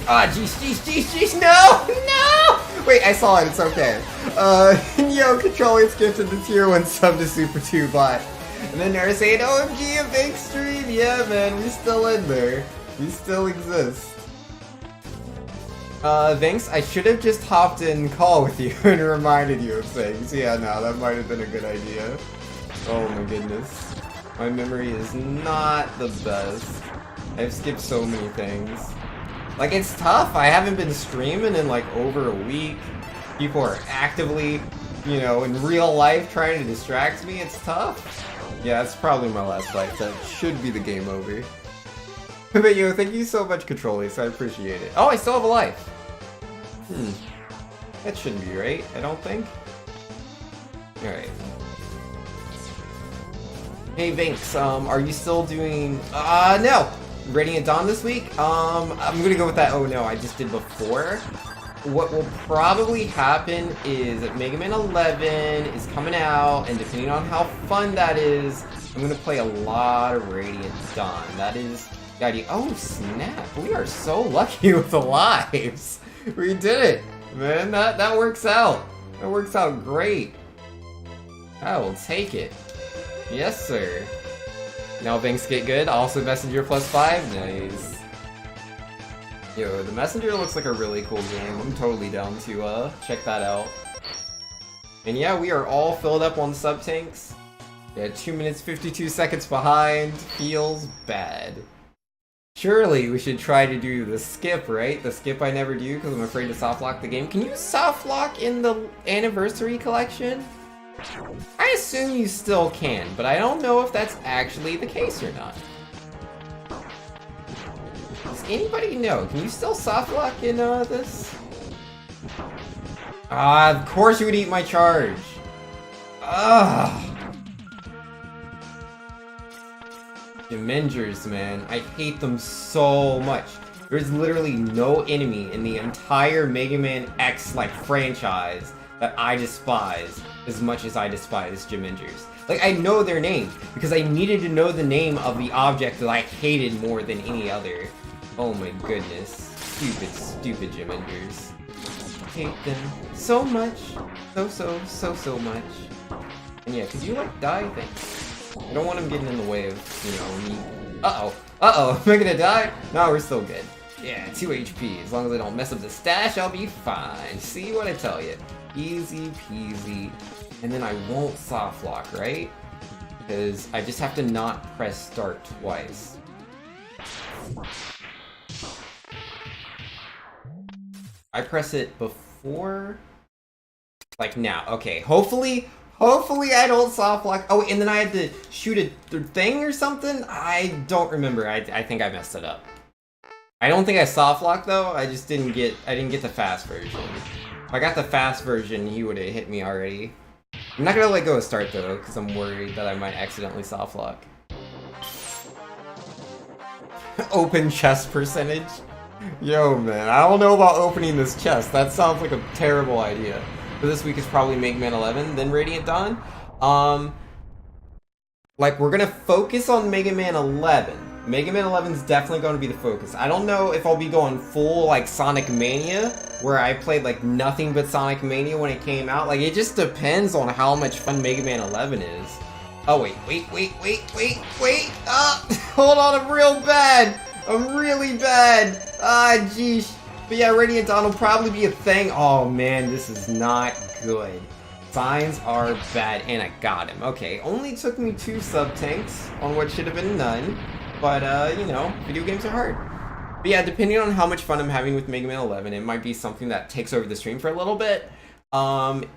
Ah, jeez, no! No! Wait, I saw it, it's okay. Yo, controllers gifted the tier 1 sub to Super 2 bot. And then they're saying, OMG, a big stream! Yeah, man, we're still in there. We still exist. Thanks, I should have just hopped in call with you and reminded you of things. Yeah, no, that might have been a good idea. Oh my goodness. My memory is not the best. I've skipped so many things. Like, it's tough. I haven't been streaming in like over a week. People are actively, you know, in real life trying to distract me. It's tough. Yeah, it's probably my last life. That should be the game over. But yo, thank you so much, Controllers. I appreciate it. Oh, I still have a life. That shouldn't be right, I don't think. Alright. Hey, Vinks, are you still doing... no! Radiant Dawn this week? I'm gonna go with that oh no I just did before. What will probably happen is that Mega Man 11 is coming out, and depending on how fun that is, I'm gonna play a lot of Radiant Dawn. That is the idea. Oh snap! We are so lucky with the lives. We did it, man. That works out. That works out great. I will take it. Yes, sir. Now things get good. Also, Messenger +5. Nice. Yo, the Messenger looks like a really cool game. I'm totally down to check that out. And yeah, we are all filled up on sub tanks. Yeah, 2 minutes 52 seconds behind. Feels bad. Surely we should try to do the skip, right? The skip I never do because I'm afraid to soft lock the game. Can you soft lock in the anniversary collection? I assume you still can, but I don't know if that's actually the case or not. Does anybody know? Can you still soft lock in this? Of course you would eat my charge. Gemengers, man. I hate them so much. There's literally no enemy in the entire Mega Man X franchise that I despise as much as I despise Gemengers. Like, I know their name because I needed to know the name of the object that I hated more than any other. Oh my goodness. Stupid, stupid Gemengers. Hate them so much. So much. And yeah, could you die? Thanks. I don't want him getting in the way of, you know, me. Uh-oh, am I gonna die? No, we're still good. Yeah, 2 HP. As long as I don't mess up the stash, I'll be fine. See what I tell you. Easy peasy. And then I won't soft lock, right? Because I just have to not press start twice. I press it before... like now. Okay, hopefully I don't soft lock. Oh, and then I had to shoot a thing or something? I don't remember. I think I messed it up. I don't think I soft locked though. I didn't get the fast version. If I got the fast version, he would have hit me already. I'm not gonna let go of start though, because I'm worried that I might accidentally soft lock. Open chest percentage? Yo man, I don't know about opening this chest. That sounds like a terrible idea. But this week is probably Mega Man 11, then Radiant Dawn. Like, we're gonna focus on Mega Man 11. Mega Man 11 is definitely going to be the focus. I don't know if I'll be going full, Sonic Mania, where I played, nothing but Sonic Mania when it came out. It just depends on how much fun Mega Man 11 is. Oh, wait. Hold on, I'm real bad. I'm really bad. Jeesh. But yeah, Radiant Dawn will probably be a thing. Oh, man, this is not good. Signs are bad, and I got him. Okay, only took me 2 sub-tanks on what should have been none. But, you know, video games are hard. But yeah, depending on how much fun I'm having with Mega Man 11, it might be something that takes over the stream for a little bit.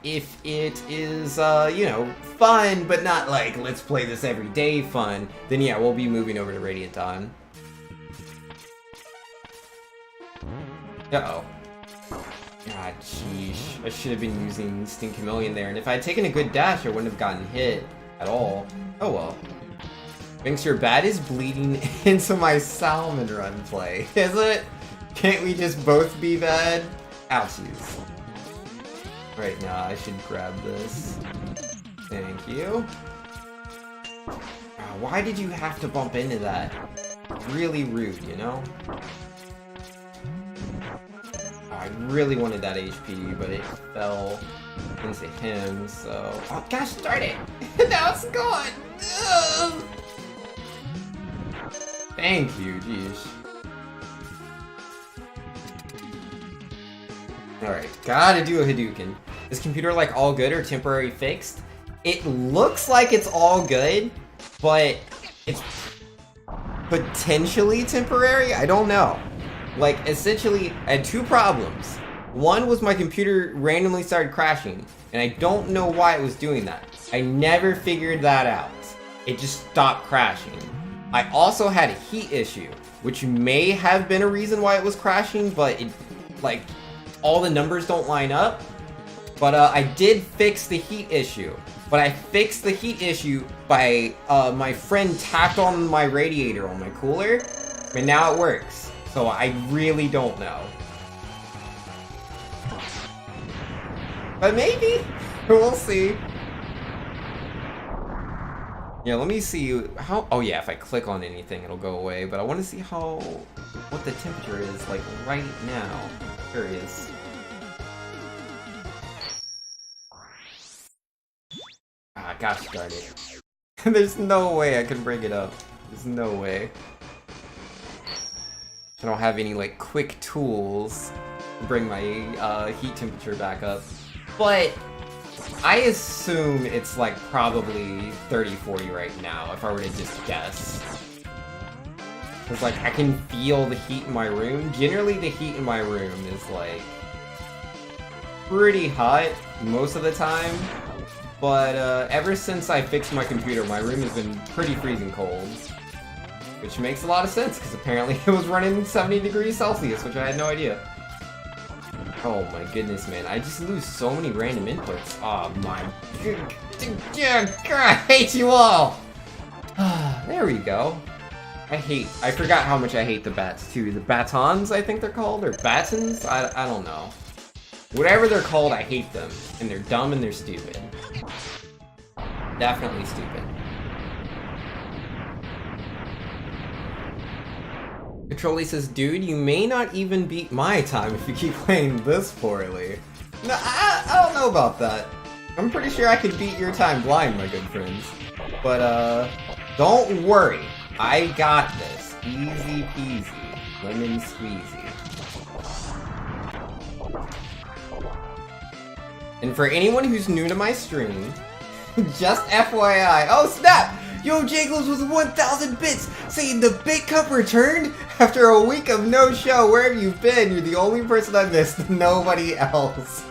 If it is, you know, fun, but not let's play this every day fun, then yeah, we'll be moving over to Radiant Dawn. Uh-oh. God, sheesh. I should have been using Sting Chameleon there, and if I had taken a good dash, I wouldn't have gotten hit at all. Oh well. Thinks your bat is bleeding into my Salmon Run play, is it? Can't we just both be bad? Ouchies. Right now, I should grab this. Thank you. Why did you have to bump into that? Really rude, you know? I really wanted that HP, but it fell into him, so... Oh gosh darn it! Now it's gone! Ugh. Thank you, jeez. Alright, gotta do a Hadouken. Is computer all good or temporary fixed? It looks like it's all good, but it's potentially temporary? I don't know. Like, essentially, I had two problems. One was my computer randomly started crashing, and I don't know why it was doing that. I never figured that out. It just stopped crashing. I also had a heat issue, which may have been a reason why it was crashing, but it, like, all the numbers don't line up. But I did fix the heat issue. But I fixed the heat issue by my friend tapped on my radiator on my cooler, and now it works. So I really don't know. But maybe. We'll see. Yeah, let me see how... Oh yeah, if I click on anything, it'll go away. But I want to see what the temperature is, like, right now. There it is. Ah, gosh darn it. There's no way I can bring it up. There's no way. I don't have any, like, quick tools to bring my heat temperature back up. But I assume it's, like, probably 30, 40 right now, if I were to just guess. Because, like, I can feel the heat in my room. Generally, the heat in my room is, like, pretty hot most of the time. But ever since I fixed my computer, my room has been pretty freezing cold. Which makes a lot of sense, because apparently it was running 70 degrees Celsius, which I had no idea. Oh my goodness, man. I just lose so many random inputs. Oh my... God, I hate you all! There we go. I forgot how much I hate the bats, too. The batons, I think they're called, or batons? I don't know. Whatever they're called, I hate them. And they're dumb and they're stupid. Definitely stupid. Controlly says, dude, you may not even beat my time if you keep playing this poorly. No, I don't know about that. I'm pretty sure I could beat your time blind, my good friends. But, don't worry. I got this. Easy peasy. Lemon squeezy. And for anyone who's new to my stream, just FYI, oh snap! Yo, Jaglos was 1,000 bits saying the Bit Cup returned after a week of no show. Where have you been? You're the only person I missed, nobody else.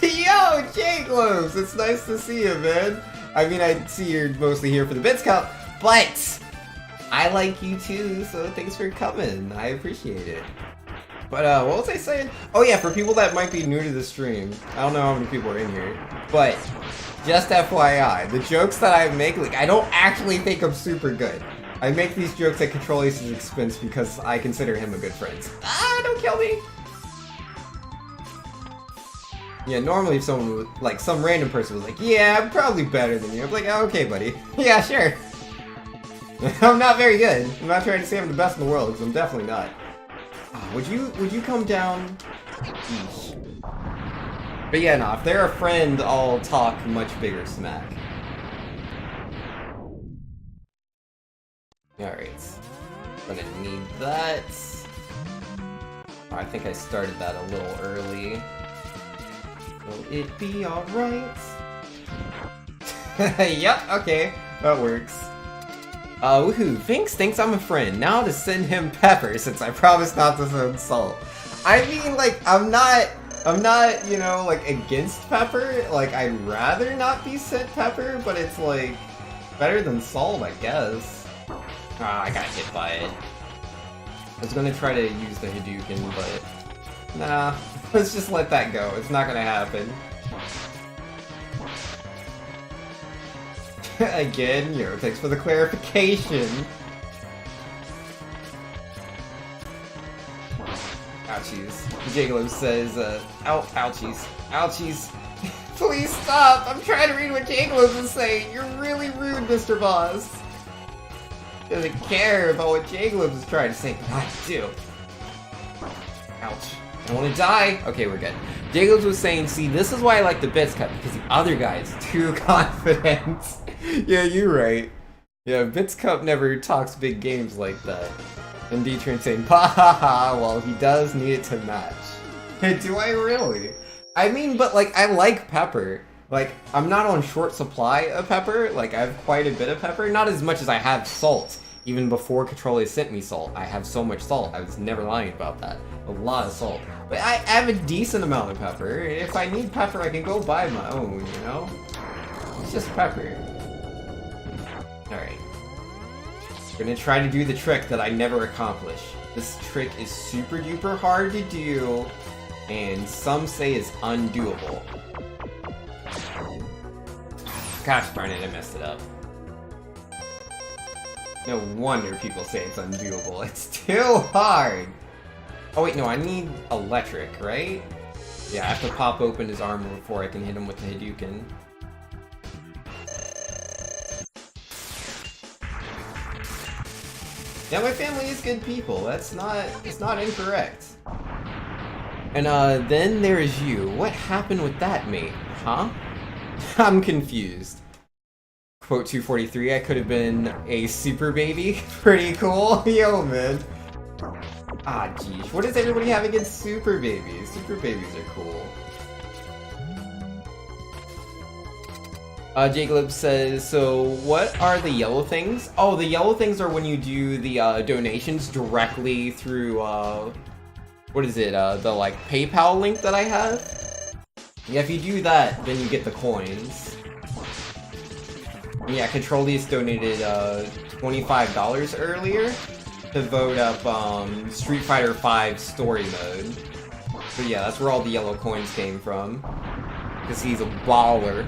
Yo, Jaglos, it's nice to see you, man. I mean, I see you're mostly here for the Bits Cup, but I like you too, so thanks for coming. I appreciate it. But, what was I saying? Oh yeah, for people that might be new to the stream, I don't know how many people are in here, but just FYI, the jokes that I make, like, I don't actually think I'm super good. I make these jokes at Control Ace's expense because I consider him a good friend. Ah, don't kill me! Yeah, normally if someone would, like, some random person was like, yeah, I'm probably better than you. I'm like, oh, okay, buddy. Yeah, sure. I'm not very good. I'm not trying to say I'm the best in the world, because I'm definitely not. Would you come down? Eesh. But yeah, no, if they're a friend, I'll talk much bigger smack. Alright. Gonna need that. Oh, I think I started that a little early. Will it be alright? Yep, okay. That works. Woohoo, Vinx thinks I'm a friend. Now to send him pepper, since I promised not to send salt. I mean, like, I'm not, you know, like, against pepper. Like, I'd rather not be sent pepper, but it's, like, better than salt, I guess. Ah, I got hit by it. I was gonna try to use the Hadouken, but nah, let's just let that go. It's not gonna happen. Again, yo, thanks for the clarification. Ouchies. Jiglo says, ouchies. Ouchies. Please stop! I'm trying to read what Jiglos is saying. You're really rude, Mr. Boss. Doesn't care about what Jiglos is trying to say, but I do. Ouch. I want to die. Okay, we're good. Jiglos was saying, see, this is why I like the Bits Cup, because the other guy is too confident. Yeah, you're right. Yeah, Bits Cup never talks big games like that. And D-Train saying, ha ha ha, well, he does need it to match. Do I really? I mean, but, like, I like pepper. Like, I'm not on short supply of pepper. Like, I have quite a bit of pepper. Not as much as I have salt. Even before Controller sent me salt, I have so much salt. I was never lying about that. A lot of salt. But I have a decent amount of pepper. If I need pepper, I can go buy my own, you know? It's just pepper. Alright. We're gonna try to do the trick that I never accomplish. This trick is super duper hard to do, and some say is undoable. Gosh darn it, I messed it up. No wonder people say it's undoable. It's too hard! Oh wait, no, I need electric, right? Yeah, I have to pop open his armor before I can hit him with the Hadouken. Yeah, my family is good people. It's not incorrect. And then there's you. What happened with that, mate? Huh? I'm confused. Quote 243, I could have been a super baby. Pretty cool. Yo, man. Ah, geez. What does everybody have against super babies? Super babies are cool. Jacob says, so what are the yellow things? Oh, the yellow things are when you do the donations directly through, what is it, the like PayPal link that I have? Yeah, if you do that, then you get the coins. Yeah, Controlius donated $25 earlier to vote up Street Fighter V story mode. So yeah, that's where all the yellow coins came from. Because he's a baller.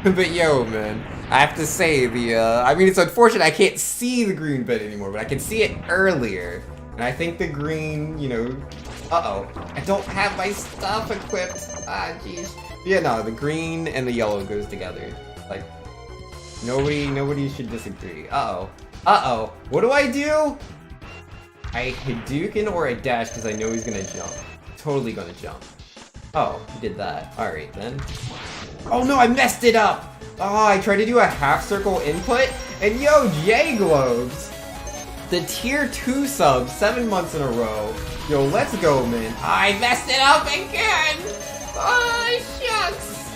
But yo, man, I have to say, I mean, it's unfortunate I can't see the green bit anymore, but I can see it earlier. And I think the green, you know, uh-oh, I don't have my stuff equipped. Ah, jeez. Yeah, no, the green and the yellow goes together. Like, nobody should disagree. Uh-oh. Uh-oh. What do I do? I Hadouken or I dash because I know he's gonna jump. Totally gonna jump. Oh, he did that. Alright, then. Oh no, I messed it up! Oh, I tried to do a half circle input, and yo, J-Globes! The tier 2 sub, 7 months in a row. Yo, let's go, man. I messed it up again! Oh, shucks!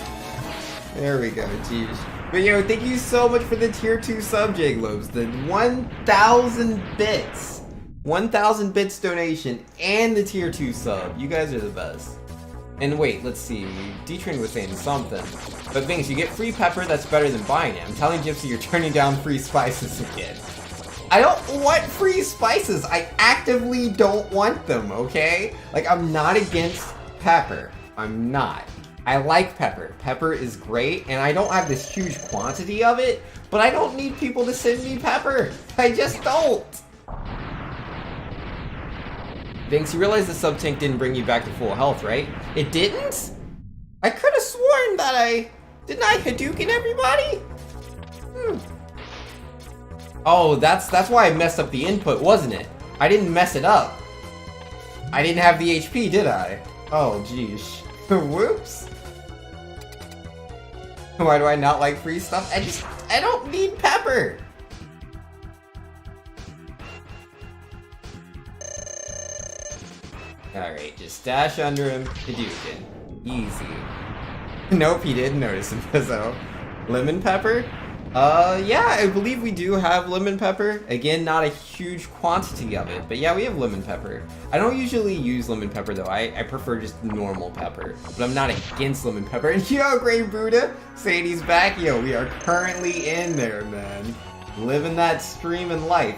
There we go, jeez. But yo, thank you so much for the tier 2 sub, J-Globes. The 1,000 bits. 1,000 bits donation and the tier 2 sub. You guys are the best. And wait, let's see, D-Train was saying something. But Vince, you get free pepper, that's better than buying it. I'm telling Gypsy you're turning down free spices again. I don't want free spices, I actively don't want them, okay? Like, I'm not against pepper. I'm not. I like pepper. Pepper is great, and I don't have this huge quantity of it, but I don't need people to send me pepper. I just don't. Vince, you realize the sub-tank didn't bring you back to full health, right? It didn't? I could have sworn that didn't I Hadouken everybody? Oh, that's why I messed up the input, wasn't it? I didn't mess it up. I didn't have the HP, did I? Oh, jeez. Whoops. Why do I not like free stuff? I don't need pepper. Alright, just dash under him, Hadouken. Easy. Nope, he didn't notice him, so. Lemon pepper? Yeah, I believe we do have lemon pepper. Again, not a huge quantity of it, but yeah, we have lemon pepper. I don't usually use lemon pepper, though. I prefer just normal pepper, but I'm not against lemon pepper. And yo, Great Buddha, Sadie's back. Yo, we are currently in there, man. Living that streaming life.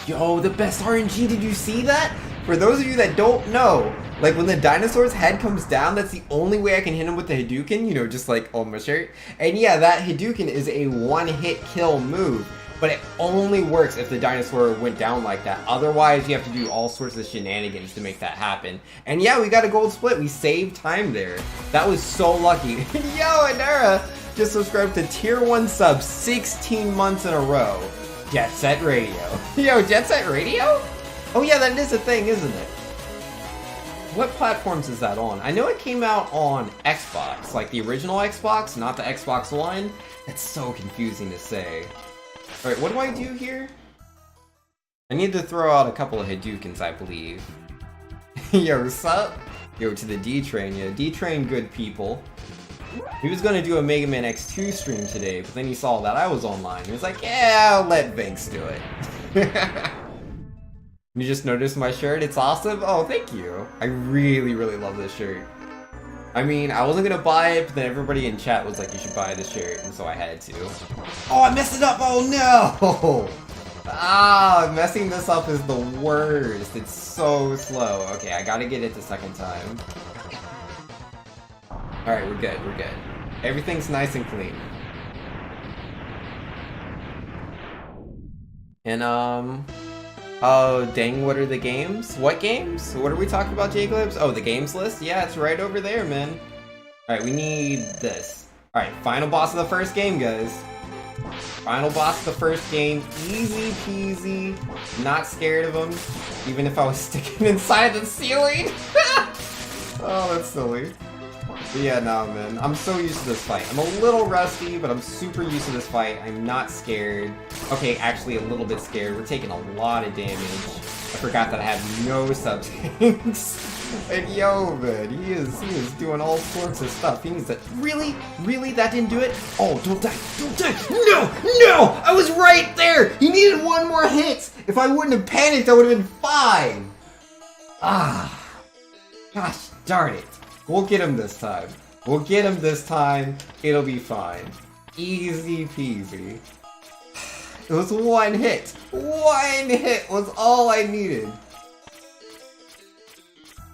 Yo, the best RNG, did you see that? For those of you that don't know, like when the dinosaur's head comes down, that's the only way I can hit him with the Hadouken, you know, just like on my shirt. And yeah, that Hadouken is a one-hit kill move, but it only works if the dinosaur went down like that. Otherwise, you have to do all sorts of shenanigans to make that happen. And yeah, we got a gold split. We saved time there. That was so lucky. Yo, Anara just subscribed to tier 1 sub 16 months in a row. Jet Set Radio. Yo, Jet Set Radio? Oh yeah, that is a thing, isn't it? What platforms is that on? I know it came out on Xbox, like the original Xbox, not the Xbox One. That's so confusing to say. Alright, what do I do here? I need to throw out a couple of Hadoukens, I believe. Yo, what's up? Yo, to the D-Train, yeah. D-Train, good people. He was gonna do a Mega Man X2 stream today, but then he saw that I was online. He was like, yeah, I'll let Banks do it. You just noticed my shirt? It's awesome? Oh, thank you. I really, really love this shirt. I mean, I wasn't gonna buy it, but then everybody in chat was like, you should buy this shirt, and so I had to. Oh, I messed it up! Oh no! Ah, messing this up is the worst. It's so slow. Okay, I gotta get it the second time. Alright, we're good, we're good. Everything's nice and clean. And, oh, dang, what are the games? What games? What are we talking about, J-Glibs? Oh, the games list? Yeah, it's right over there, man. Alright, we need this. Alright, final boss of the first game, guys. Final boss of the first game. Easy peasy. Not scared of him. Even if I was sticking inside the ceiling. Oh, that's silly. But yeah, nah, man. I'm so used to this fight. I'm a little rusty, but I'm super used to this fight. I'm not scared. Okay, actually a little bit scared. We're taking a lot of damage. I forgot that I have no sub-tanks. And yo, man, he is doing all sorts of stuff. He needs to... Really? Really? That didn't do it? Oh, don't die. Don't die. No! No! I was right there! He needed one more hit! If I wouldn't have panicked, I would have been fine! Ah. Gosh darn it. We'll get him this time. We'll get him this time. It'll be fine. Easy peasy. It was one hit. One hit was all I needed.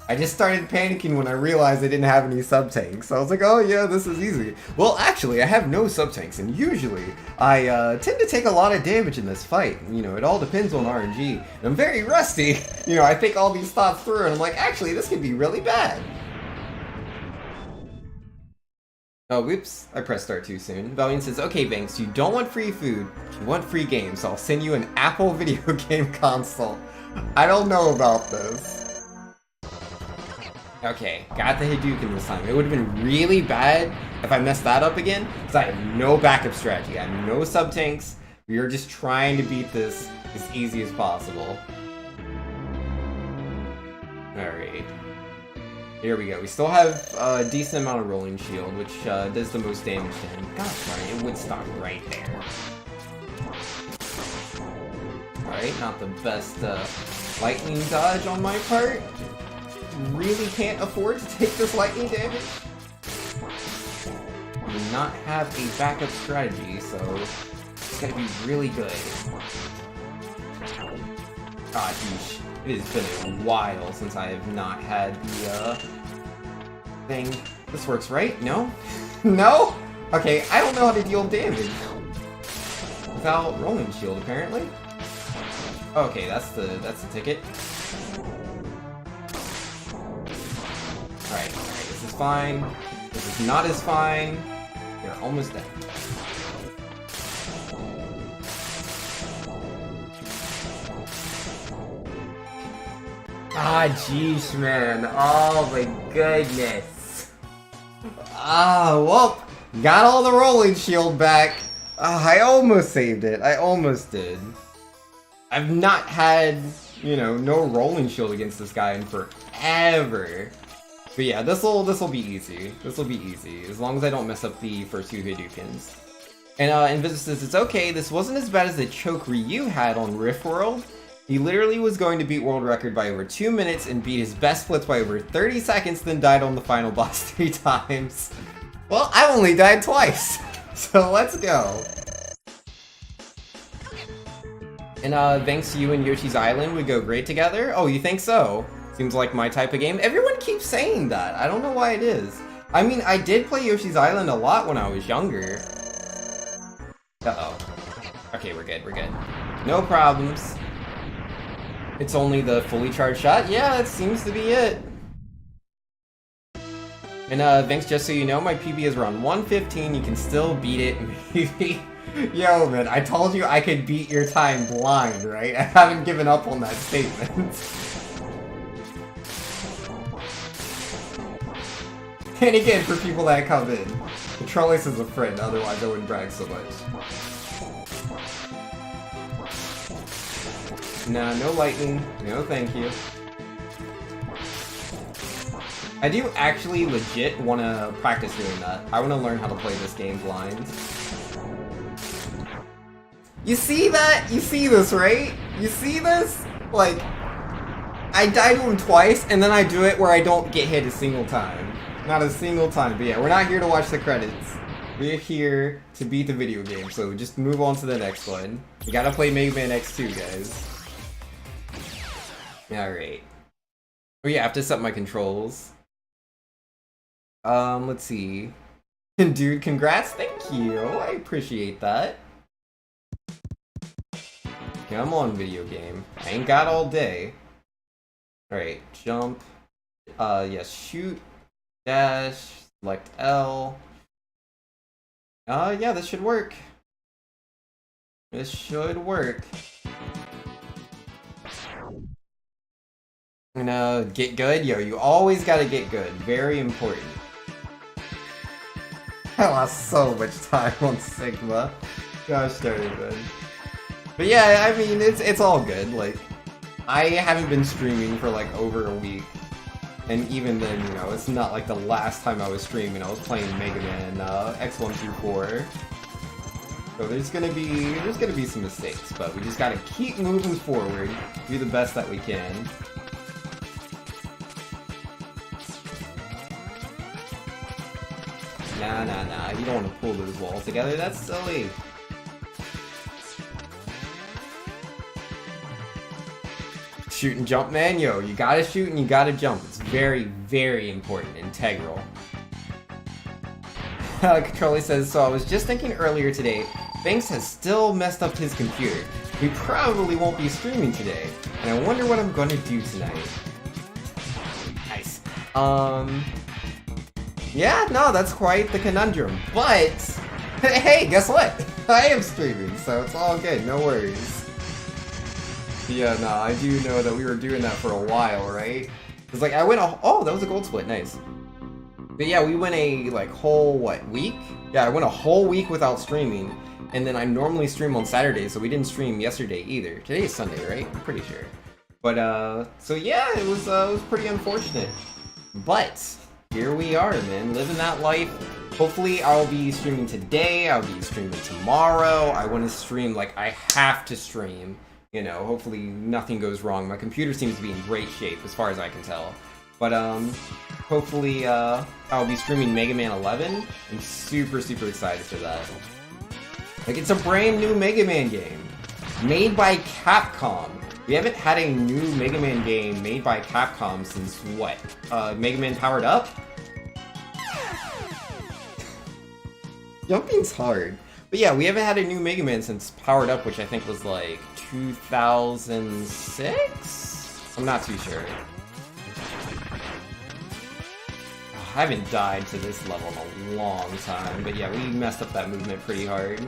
I just started panicking when I realized I didn't have any sub-tanks. I was like, oh yeah, this is easy. Well, actually, I have no sub-tanks, and usually I tend to take a lot of damage in this fight. You know, it all depends on RNG. And I'm very rusty. You know, I think all these thoughts through, and I'm like, actually, this could be really bad. Oh, whoops, I pressed start too soon. Valiant says, okay, Banks, you don't want free food, you want free games, so I'll send you an Apple video game console. I don't know about this. Okay, got the Hadouken this time. It would have been really bad if I messed that up again, because I have no backup strategy. I have no sub-tanks. We are just trying to beat this as easy as possible. Alright. Here we go. We still have a decent amount of rolling shield, which does the most damage to him. Gosh darn it, it would stop right there. Alright, not the best lightning dodge on my part. Really can't afford to take this lightning damage. I do not have a backup strategy, so it's gonna be really good. Ah, geez. It has been a while since I have not had the, thing. This works, right? No? No? Okay, I don't know how to deal damage. Without rolling shield, apparently. Okay, that's the ticket. Alright, this is fine. This is not as fine. You're almost dead. Ah, jeez, man. Oh my goodness. Ah, well, got all the rolling shield back. I almost saved it. I almost did. I've not had, you know, no rolling shield against this guy in forever. But yeah, this'll be easy. This'll be easy, as long as I don't mess up the first two Hadoukens. And Invisible says, it's okay, this wasn't as bad as the choke Ryu had on Rift World. He literally was going to beat world record by over 2 minutes and beat his best splits by over 30 seconds, then died on the final boss 3 times. Well, I only died twice, so let's go. And thanks to you and Yoshi's Island would go great together? Oh, you think so? Seems like my type of game. Everyone keeps saying that. I don't know why it is. I mean, I did play Yoshi's Island a lot when I was younger. Uh-oh. Okay, we're good, we're good. No problems. It's only the fully charged shot? Yeah, that seems to be it. And thanks, just so you know, my PB is around 115. You can still beat it, maybe. Yo, man, I told you I could beat your time blind, right? I haven't given up on that statement. And again, for people that come in, the Trolleys is a friend, otherwise I wouldn't brag so much. Nah, no lightning. No thank you. I do actually legit want to practice doing that. I want to learn how to play this game blind. You see that? You see this, right? You see this? Like, I die to him twice, and then I do it where I don't get hit a single time. Not a single time. But yeah, we're not here to watch the credits. We're here to beat the video game, so just move on to the next one. We gotta play Mega Man X2, guys. Alright. Oh yeah, I have to set my controls. Let's see. Dude, congrats, thank you. I appreciate that. Come on, video game. I ain't got all day. Alright, jump. Yes, shoot. Dash. Select L. Yeah, this should work. This should work. I'm gonna get good. Yo, you always gotta get good. Very important. I lost so much time on Sigma. Gosh darn it, man. But yeah, I mean, it's all good. Like, I haven't been streaming for like over a week. And even then, you know, it's not like the last time I was streaming. I was playing Mega Man X1-4. So there's gonna be some mistakes, but we just gotta keep moving forward, do the best that we can. Nah, you don't want to pull those walls together, that's silly. Shoot and jump, man, yo, you gotta shoot and you gotta jump. It's very, very important, integral. Controller says, so I was just thinking earlier today, Banks has still messed up his computer. We probably won't be streaming today, and I wonder what I'm gonna do tonight. Nice. Yeah, no, that's quite the conundrum, but hey, guess what? I am streaming, so it's all good, no worries. Yeah, no, I do know that we were doing that for a while, right? It's like, I went oh, that was a gold split, nice. But yeah, we went a, like, whole, what, week? Yeah, I went a whole week without streaming, and then I normally stream on Saturdays, so we didn't stream yesterday either. Today is Sunday, right? I'm pretty sure. But, so yeah, it was pretty unfortunate. But, here we are, man, living that life. Hopefully, I'll be streaming today, I'll be streaming tomorrow. I want to stream, like, I have to stream. You know, hopefully nothing goes wrong. My computer seems to be in great shape, as far as I can tell. But, hopefully, I'll be streaming Mega Man 11. I'm super, super excited for that. Like, it's a brand new Mega Man game. Made by Capcom. We haven't had a new Mega Man game made by Capcom since, what? Mega Man Powered Up? Jumping's hard. But yeah, we haven't had a new Mega Man since Powered Up, which I think was like 2006? I'm not too sure. I haven't died to this level in a long time, but yeah, we messed up that movement pretty hard.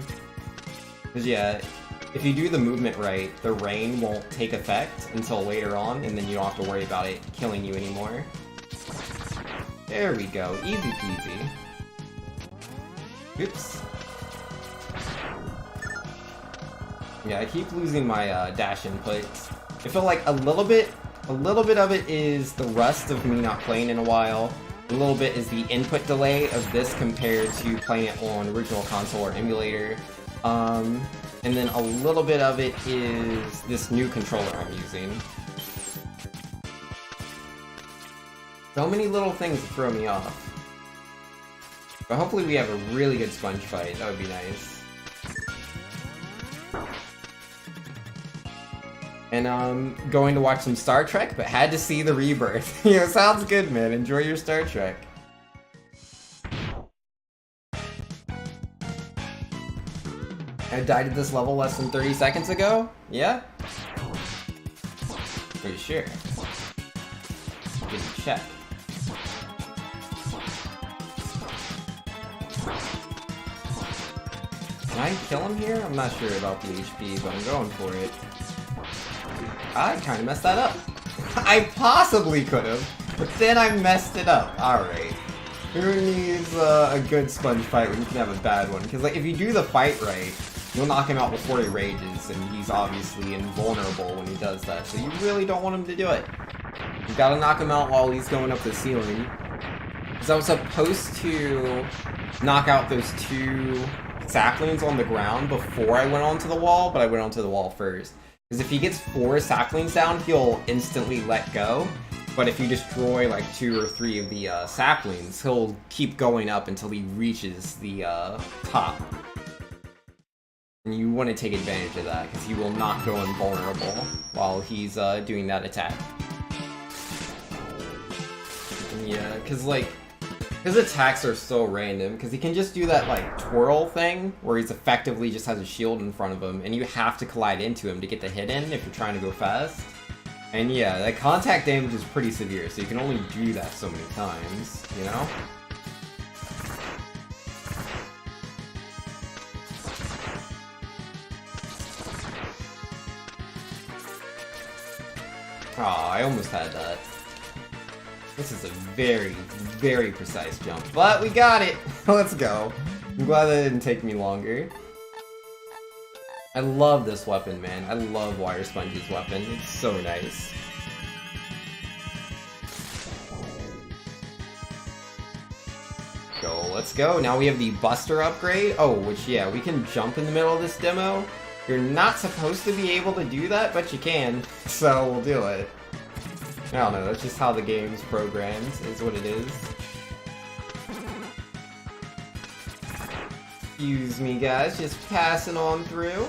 Because yeah, if you do the movement right, the rain won't take effect until later on, and then you don't have to worry about it killing you anymore. There we go, easy peasy. Oops. Yeah, I keep losing my dash inputs. I feel like a little bit of it is the rust of me not playing in a while. A little bit is the input delay of this compared to playing it on original console or emulator. And then a little bit of it is this new controller I'm using. So many little things that throw me off. But hopefully we have a really good sponge fight, that would be nice. And going to watch some Star Trek, but had to see the Rebirth. You know, sounds good, man. Enjoy your Star Trek. I died at this level less than 30 seconds ago? Yeah? Pretty sure. Just check. Can I kill him here? I'm not sure about the HP, but I'm going for it. I kind of messed that up. I possibly could have, but then I messed it up. Alright. Who needs a good sponge fight when you can have a bad one? Because like, if you do the fight right, you'll knock him out before he rages, and he's obviously invulnerable when he does that, so you really don't want him to do it. You gotta knock him out while he's going up the ceiling. Because I was supposed to knock out those 2 saplings on the ground before I went onto the wall, but I went onto the wall first. Because if he gets 4 saplings down, he'll instantly let go. But if you destroy like 2 or 3 of the saplings, he'll keep going up until he reaches the top. And you want to take advantage of that, because he will not go invulnerable while he's doing that attack. Yeah, because like, his attacks are so random, because he can just do that like twirl thing, where he's effectively just has a shield in front of him, and you have to collide into him to get the hit in if you're trying to go fast. And yeah, that contact damage is pretty severe, so you can only do that so many times, you know? Aw, I almost had that. This is a very, very precise jump, but we got it! Let's go. I'm glad that didn't take me longer. I love this weapon, man. I love Wire Sponge's weapon. It's so nice. Go, let's go. Now we have the Buster upgrade. Oh, which, yeah, we can jump in the middle of this demo. You're not supposed to be able to do that, but you can. So we'll do it. I don't know, that's just how the game's programmed, is what it is. Excuse me, guys, just passing on through.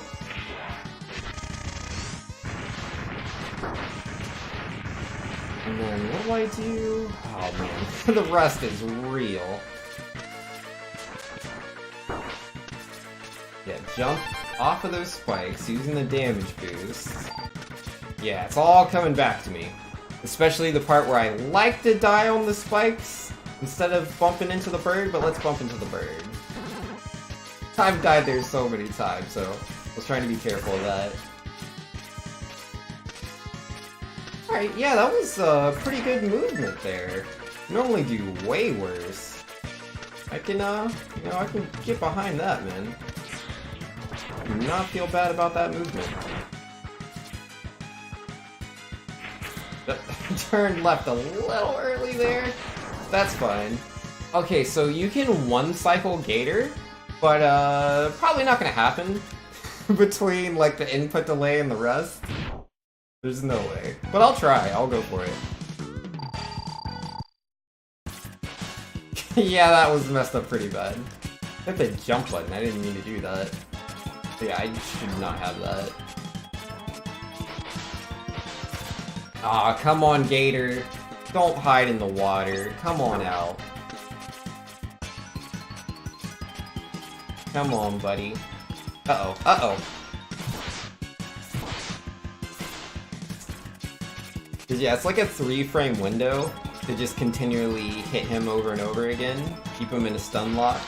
And then, what do I do? Oh man, the rust is real. Yeah, jump off of those spikes using the damage boost. Yeah, it's all coming back to me. Especially the part where I like to die on the spikes instead of bumping into the bird, but let's bump into the bird. I've died there so many times, so I was trying to be careful of that. Alright, yeah, that was pretty good movement there. You normally do way worse. I can, you know, I can get behind that, man. Do not feel bad about that movement. Turned left a little early there. That's fine. Okay, so you can one-cycle Gator, but probably not gonna happen between like the input delay and the rest. There's no way. But I'll try. I'll go for it. Yeah, that was messed up pretty bad. Hit the jump button. I didn't mean to do that. Yeah, I should not have that. Aw, come on, Gator. Don't hide in the water. Come on out. Come on, buddy. Uh-oh, uh-oh. Cause yeah, it's like a 3-frame window to just continually hit him over and over again. Keep him in a stun lock.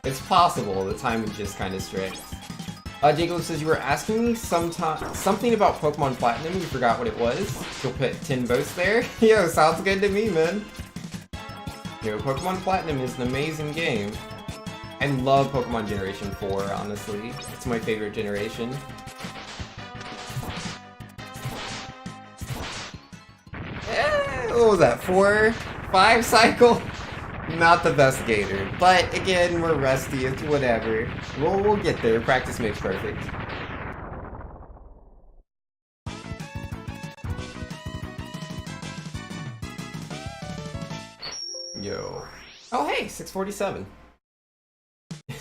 It's possible, the time is just kind of strict. Jacob says, you were asking me something about Pokemon Platinum, you forgot what it was. You'll put 10 votes there? Yo, sounds good to me, man. Yo, Pokemon Platinum is an amazing game. I love Pokemon Generation 4, honestly. It's my favorite generation. What was that, 4? 5 cycle? Not the best Gator, but again, we're rusty, it's whatever. We'll get there, practice makes perfect. Yo. Oh hey, 647.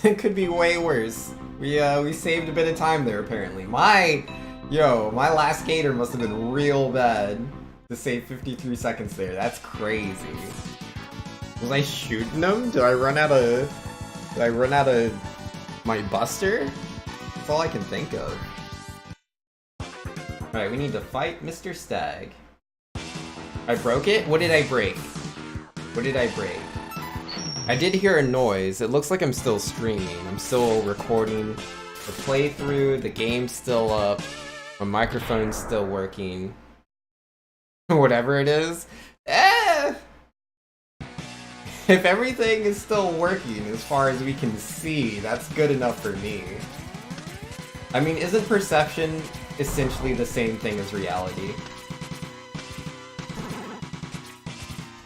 It could be way worse. We saved a bit of time there apparently. My last Gator must have been real bad to save 53 seconds there. That's crazy. Was I shooting them? Did I run out of my Buster? That's all I can think of. Alright, we need to fight Mr. Stag. I broke it? What did I break? What did I break? I did hear a noise. It looks like I'm still streaming. I'm still recording the playthrough. The game's still up. My microphone's still working. Whatever it is. If everything is still working as far as we can see, that's good enough for me. I mean, isn't perception essentially the same thing as reality.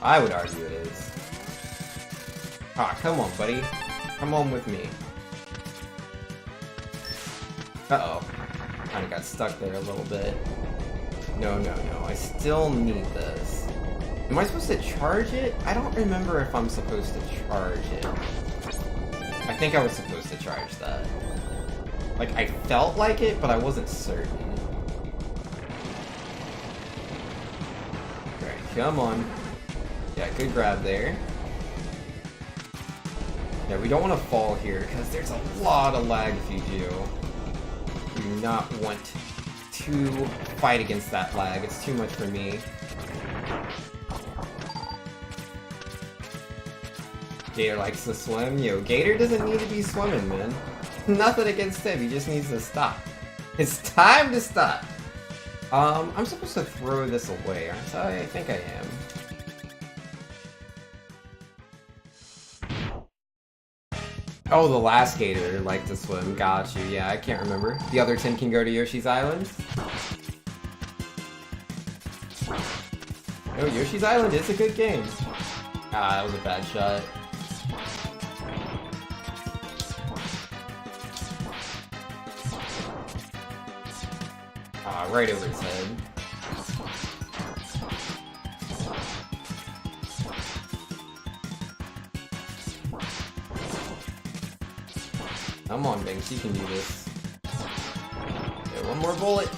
I would argue it is. Ah, come on, buddy. Come on with me. Uh-oh. Kinda got stuck there a little bit. No, no, no. I still need this. Am I supposed to charge it? I don't remember if I'm supposed to charge it. I think I was supposed to charge that. Like, I felt like it, but I wasn't certain. Alright, come on. Yeah, good grab there. Yeah, we don't want to fall here, because there's a lot of lag if you do. You do not want to fight against that lag. It's too much for me. Gator likes to swim. Yo, Gator doesn't need to be swimming, man. Nothing against him, he just needs to stop. It's time to stop! I'm supposed to throw this away, aren't I? I think I am. Oh, the last Gator liked to swim. Got you. Yeah, I can't remember. The other 10 can go to Yoshi's Island. Oh, Yoshi's Island is a good game. Ah, that was a bad shot. Ah, right over his head. Come on, Banks, you can do this. Okay, one more bullet.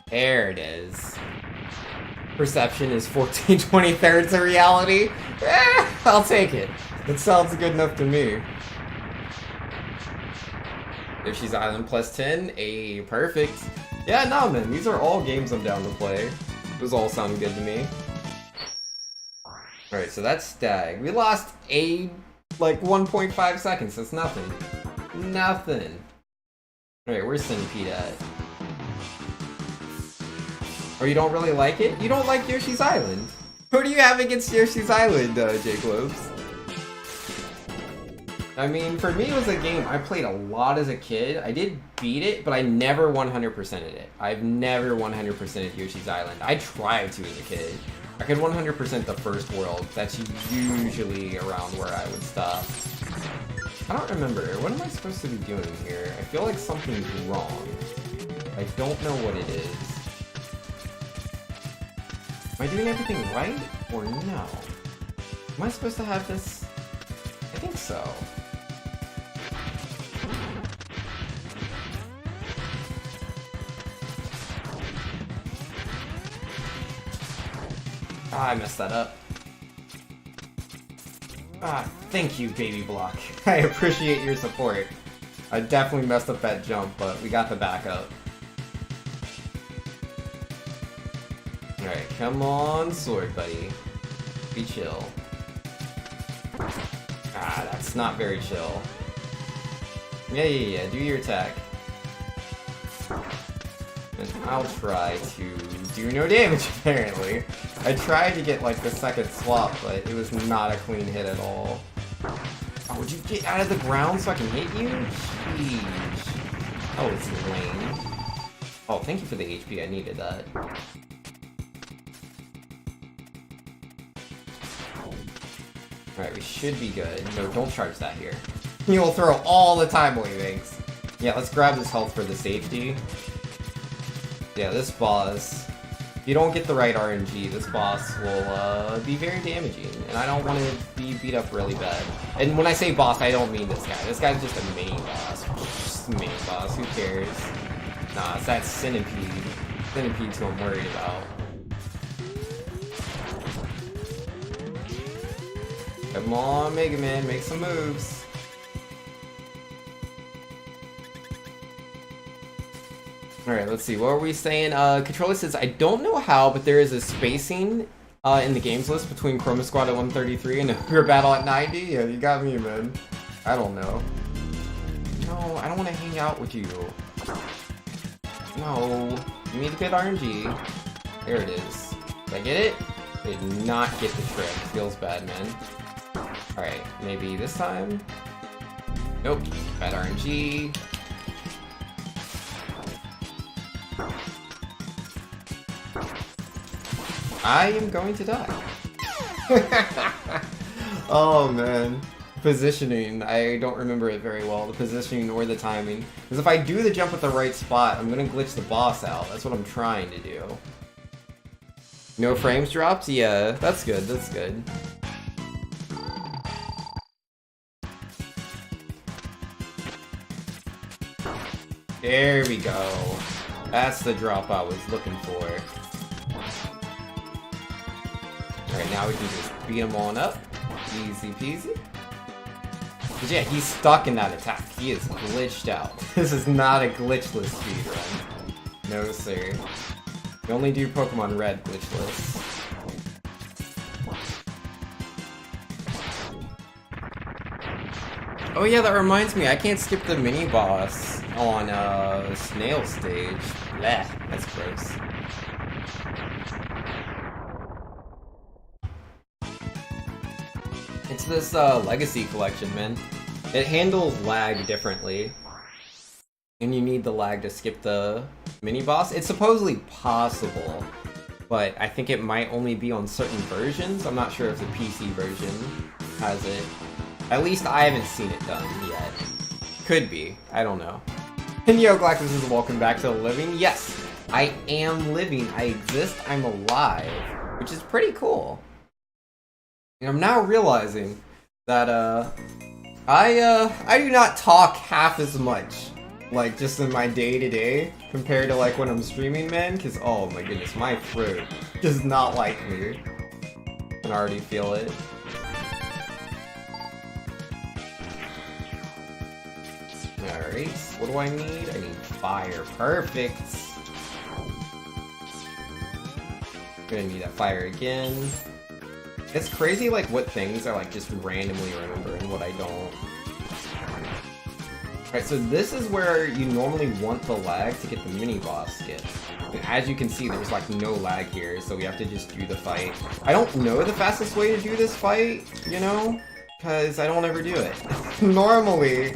There it is. Perception is 14/23 of reality. I'll take it. It sounds good enough to me. Yoshi's Island plus 10. Perfect. Yeah, no, man. These are all games I'm down to play. Those all sound good to me. Alright, so that's Stag. We lost like 1.5 seconds. That's nothing. Nothing. Alright, where's Centipede at? Or you don't really like it? You don't like Yoshi's Island? What do you have against Yoshi's Island, Jake Lopes? I mean, for me it was a game I played a lot as a kid. I did beat it, but I never 100%ed it. I've never 100%ed Yoshi's Island. I tried to as a kid. I could 100% the first world. That's usually around where I would stop. I don't remember. What am I supposed to be doing here? I feel like something's wrong. I don't know what it is. Am I doing everything right? Or no? Am I supposed to have this? I think so. Ah, I messed that up. Ah, thank you, Baby Block. I appreciate your support. I definitely messed up that jump, but we got the backup. Alright, come on, sword buddy. Be chill. Ah, that's not very chill. Yeah, do your attack. And I'll try to do no damage, apparently. I tried to get, like, the second swap, but it was not a clean hit at all. Oh, would you get out of the ground so I can hit you? Jeez. Oh, it's lame. Oh, thank you for the HP, I needed that. Alright, we should be good. No, don't charge that here. You'll throw all the time away, thanks. Yeah, let's grab this health for the safety. Yeah, this boss, if you don't get the right RNG, this boss will be very damaging, and I don't want to be beat up really bad. And when I say boss, I don't mean this guy. This guy's just a main boss. Just a main boss, who cares? Nah, it's that Centipede. Centipede's who I'm worried about. Come on, Mega Man, make some moves. Alright, let's see, what were we saying? Controller says, I don't know how, but there is a spacing in the games list between Chroma Squad at 133 and Ogre Battle at 90? Yeah, you got me, man. I don't know. No, I don't want to hang out with you. No, you need to get RNG. There it is. Did I get it? I did not get the trick. Feels bad, man. Alright, maybe this time? Nope. Bad RNG. I am going to die. Oh man. Positioning, I don't remember it very well, the positioning or the timing. Because if I do the jump at the right spot, I'm gonna glitch the boss out. That's what I'm trying to do. No frames dropped? Yeah, that's good, that's good. There we go. That's the drop I was looking for. Alright, now we can just beat him on up. Easy peasy. But yeah, he's stuck in that attack. He is glitched out. This is not a glitchless speedrun. No, sir. We only do Pokemon Red glitchless. Oh yeah, that reminds me, I can't skip the mini-boss on Snail stage. Blech, that's gross. It's this Legacy collection, man. It handles lag differently. And you need the lag to skip the mini-boss. It's supposedly possible, but I think it might only be on certain versions. I'm not sure if the PC version has it. At least I haven't seen it done yet. Could be. I don't know. And yo, Galactus is welcome back to the living. Yes, I am living. I exist. I'm alive. Which is pretty cool. And I'm now realizing that, I do not talk half as much, like, just in my day-to-day, compared to, like, when I'm streaming, man, because, oh my goodness, my throat does not like me. I can already feel it. Alright, what do I need? I need fire. Perfect! Gonna need that fire again. It's crazy, like, what things I, like, just randomly remember and what I don't. Alright, so this is where you normally want the lag to get the mini-boss skip. And as you can see, there's, like, no lag here, so we have to just do the fight. I don't know the fastest way to do this fight, you know? Because I don't ever do it. Normally,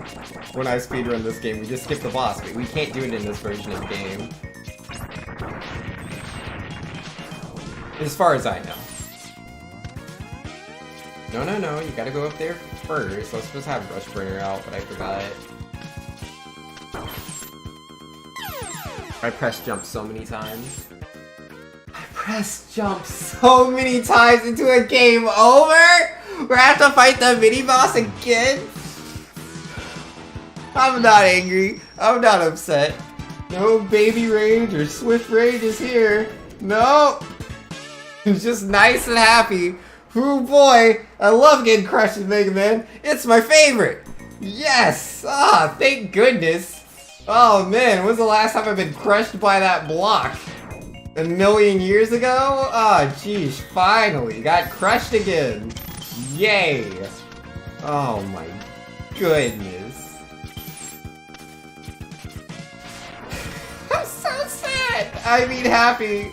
when I speedrun this game, we just skip the boss, but we can't do it in this version of the game. As far as I know. No, you gotta go up there first. I was supposed to have Rush Burner out, but I forgot. I pressed jump so many times. I pressed jump so many times into a game over? We're gonna have to fight the mini-boss again? I'm not angry. I'm not upset. No baby rage or swift rage is here. No! It's just nice and happy. Ooh boy, I love getting crushed in Mega Man. It's my favorite. Yes! Ah, thank goodness. Oh man, when's the last time I've been crushed by that block? A million years ago? Ah, geez, finally, got crushed again. Yay! Oh my goodness. I'm so sad! I mean happy.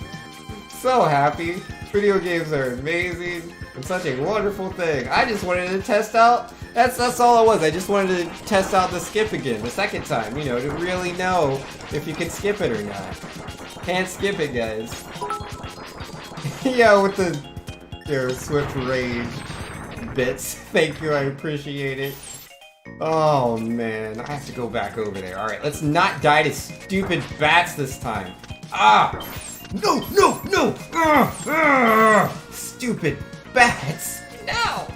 So happy. Video games are amazing. It's such a wonderful thing. I just wanted to test out, that's all it was. I just wanted to test out the skip again, the second time, you know, to really know if you can skip it or not. Can't skip it, guys. Yo, with the Swift Rage bits. Thank you, I appreciate it. Oh man, I have to go back over there. Alright, let's not die to stupid bats this time. Ah! No! Stupid bats! No!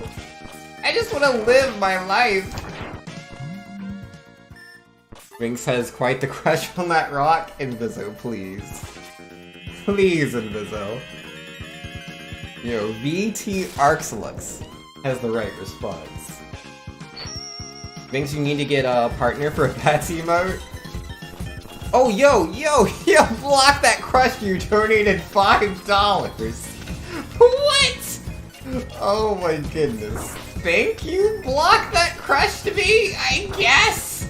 I just want to live my life. Winx has quite the crush on that rock. Inviso, please. Please, Inviso. Yo, VT Arxlux has the right response. Winx, you need to get a partner for a bats emote? Oh, yo, block that crush, you donated $5. What? Oh my goodness. Thank you? Block that crush to me, I guess?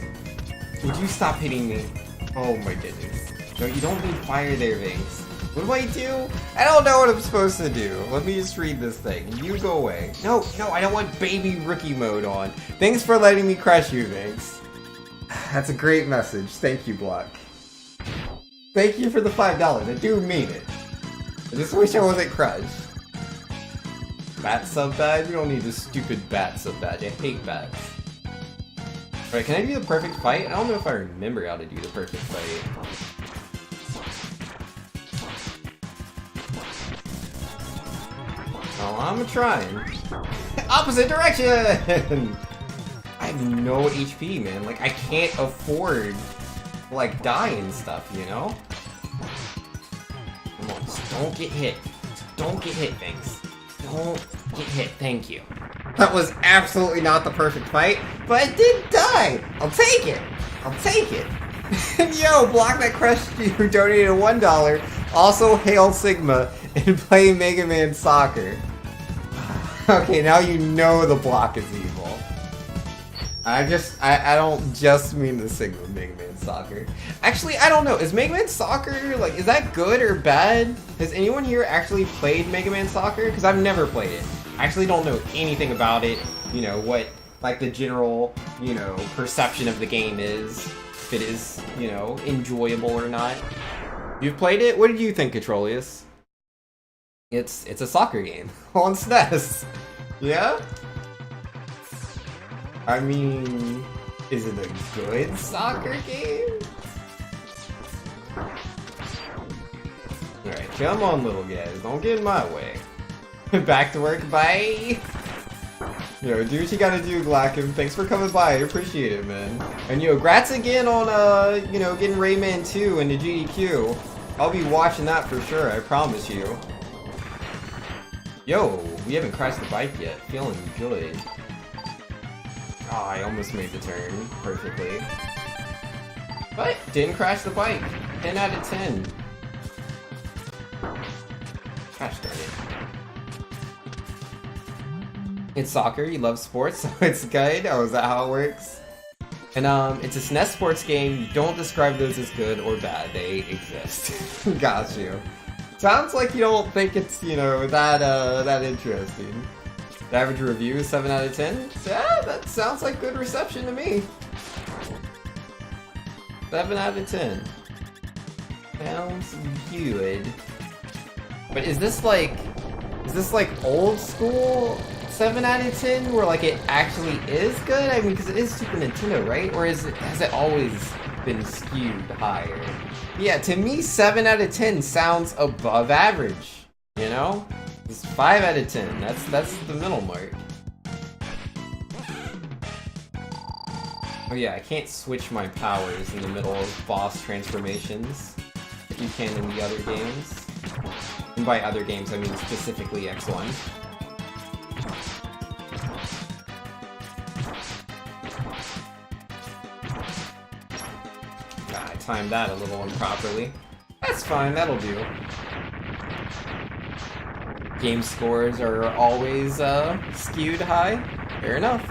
Would you stop hitting me? Oh my goodness. No, you don't need fire there, Vinx. What do I do? I don't know what I'm supposed to do. Let me just read this thing. You go away. No, I don't want baby rookie mode on. Thanks for letting me crush you, Vinx. That's a great message. Thank you, Block. Thank you for the $5. I do mean it. I just wish I wasn't crushed. Bat sub bad? You don't need this stupid bat sub bad. I hate bats. Alright, can I do the perfect fight? I don't know if I remember how to do the perfect fight. Well, I'm trying. Opposite direction! I have no HP, man. Like, I can't afford to, like, die and stuff, you know? Come on, just don't get hit. Just don't get hit, thanks. Don't get hit, thank you. That was absolutely not the perfect fight, but I did die! I'll take it! I'll take it! Yo, Block That Crushed You donated $1. Also, Hail Sigma and play Mega Man Soccer. Okay, now you know the block is evil. I don't just mean the Sigma Mega Man Soccer. Actually, I don't know. Is Mega Man Soccer, like, is that good or bad? Has anyone here actually played Mega Man Soccer? Because I've never played it. I actually don't know anything about it. You know, what, like, the general, you know, perception of the game is. If it is, you know, enjoyable or not. You've played it? What did you think, Controlius? It's a soccer game on SNES. Yeah? I mean, is it a good soccer game? Alright, come on, little guys. Don't get in my way. Back to work, bye! Yo, do what you gotta do, Glackham. Thanks for coming by. I appreciate it, man. And yo, grats again on, you know, getting Rayman 2 into GDQ. I'll be watching that for sure, I promise you. Yo, we haven't crashed the bike yet. Feeling good. Oh, I almost made the turn perfectly. But didn't crash the bike. 10 out of 10. Gosh darn it. It's soccer, you love sports, so it's good. Oh, is that how it works? And it's a SNES sports game. You don't describe those as good or bad. They exist. Got you. Sounds like you don't think it's, you know, that interesting. The average review is 7 out of 10? Yeah, that sounds like good reception to me. 7 out of 10. Sounds good. But is this like old school 7 out of 10 where like it actually is good? I mean, because it is Super Nintendo, right? Or has it always been skewed higher? Yeah, to me 7 out of 10 sounds above average, you know? It's 5 out of 10. That's the middle mark. Oh yeah, I can't switch my powers in the middle of boss transformations like you can in the other games. And by other games, I mean specifically X1. I timed that a little improperly. That's fine, that'll do. Game scores are always skewed high. Fair enough.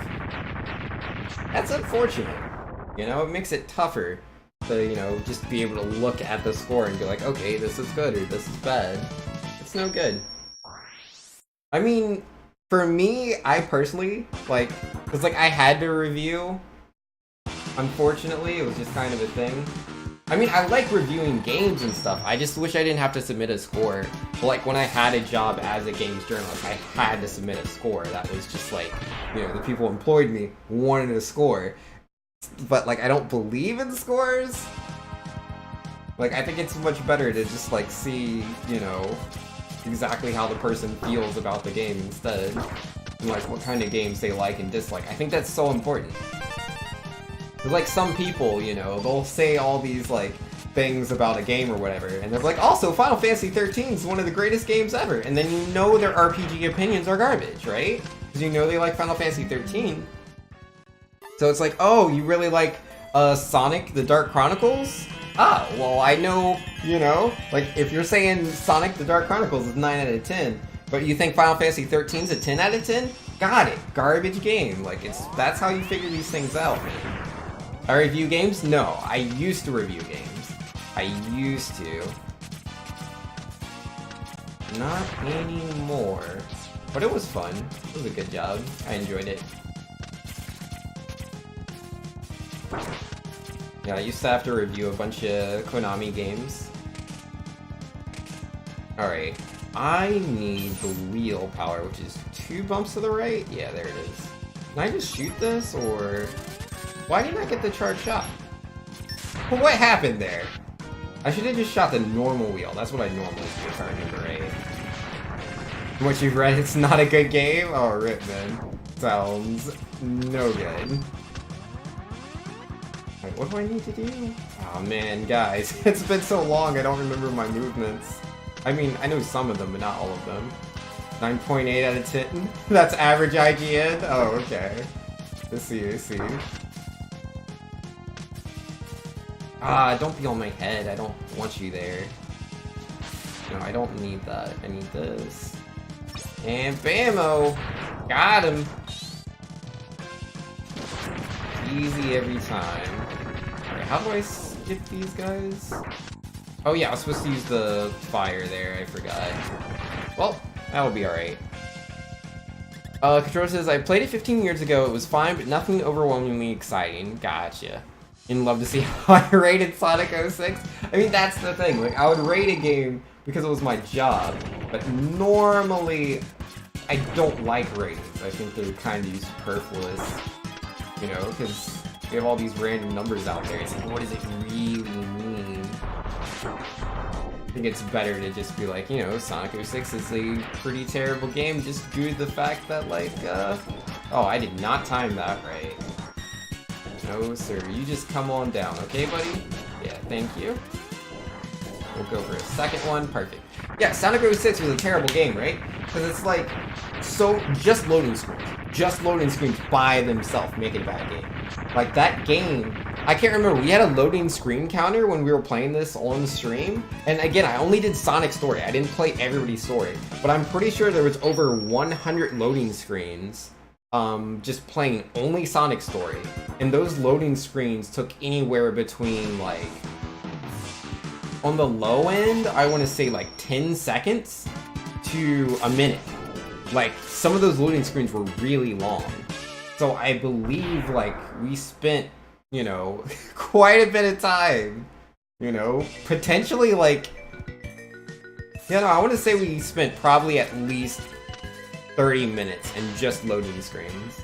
That's unfortunate. You know, it makes it tougher to, you know, just be able to look at the score and be like, okay, this is good or this is bad. It's no good. I mean, for me, I personally, like, because, like, I had to review. Unfortunately, it was just kind of a thing. I mean, I like reviewing games and stuff. I just wish I didn't have to submit a score. But, like, when I had a job as a games journalist, I had to submit a score. That was just, like, you know, the people who employed me wanted a score. But, like, I don't believe in scores. Like, I think it's much better to just, like, see, you know, exactly how the person feels about the game instead. And, like, what kind of games they like and dislike. I think that's so important. Because, like, some people, you know, they'll say all these, like, things about a game or whatever, and they're like, also, Final Fantasy 13 is one of the greatest games ever, and then you know their RPG opinions are garbage, right? Because you know they like Final Fantasy 13. So it's like, oh, you really like Sonic the Dark Chronicles? Ah, well, I know, you know, like, if you're saying Sonic the Dark Chronicles is 9 out of 10, but you think Final Fantasy 13 is a 10 out of 10? Got it. Garbage game. Like, that's how you figure these things out, man. I review games? No, I used to review games. I used to. Not anymore. But it was fun. It was a good job. I enjoyed it. Yeah, I used to have to review a bunch of Konami games. Alright. I need the wheel power, which is 2 bumps to the right. Yeah, there it is. Can I just shoot this, or why didn't I get the charge shot? Well, what happened there? I should have just shot the normal wheel. That's what I normally do if I remember right. From what you've read, it's not a good game? Oh, rip, man. Sounds no good. Wait, what do I need to do? Oh man, guys, it's been so long I don't remember my movements. I mean, I know some of them, but not all of them. 9.8 out of 10. That's average IGN? Oh, okay. I see, I see. Ah, don't be on my head. I don't want you there. No, I don't need that. I need this. And bammo! Got him! Easy every time. Alright, how do I skip these guys? Oh yeah, I was supposed to use the fire there, I forgot. Well, that'll be alright. Control says, I played it 15 years ago, it was fine, but nothing overwhelmingly exciting. Gotcha. You'd love to see how I rated Sonic 06? I mean, that's the thing, like, I would rate a game because it was my job, but normally, I don't like ratings. I think they're kind of superfluous, you know, because we have all these random numbers out there. It's like, what does it really mean? I think it's better to just be like, you know, Sonic 06 is a pretty terrible game, just due to the fact that, like, oh, I did not time that right. No, sir, you just come on down, okay, buddy? Yeah, thank you. We'll go for a second one, perfect. Yeah, Sonic 06 was a terrible game, right? Because it's like, so, just loading screens. Just loading screens by themselves make it a bad game. Like, that game, I can't remember, we had a loading screen counter when we were playing this on the stream. And again, I only did Sonic's story, I didn't play everybody's story. But I'm pretty sure there was over 100 loading screens, just playing only Sonic's story. And those loading screens took anywhere between, like, on the low end, I want to say like 10 seconds to a minute. Like, some of those loading screens were really long. So I believe, like, we spent, you know, quite a bit of time, you know, potentially, like, you know, I want to say we spent probably at least 30 minutes in just loading screens.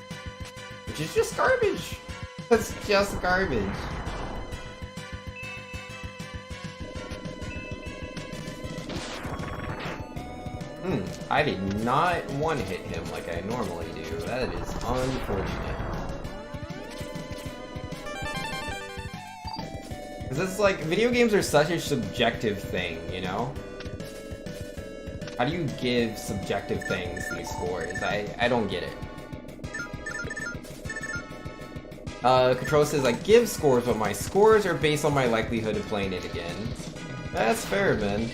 Which is just garbage. That's just garbage. I did not want to hit him like I normally do. That is unfortunate. Because it's like, video games are such a subjective thing, you know? How do you give subjective things these scores? I don't get it. Control says, I give scores, but my scores are based on my likelihood of playing it again. That's fair, man.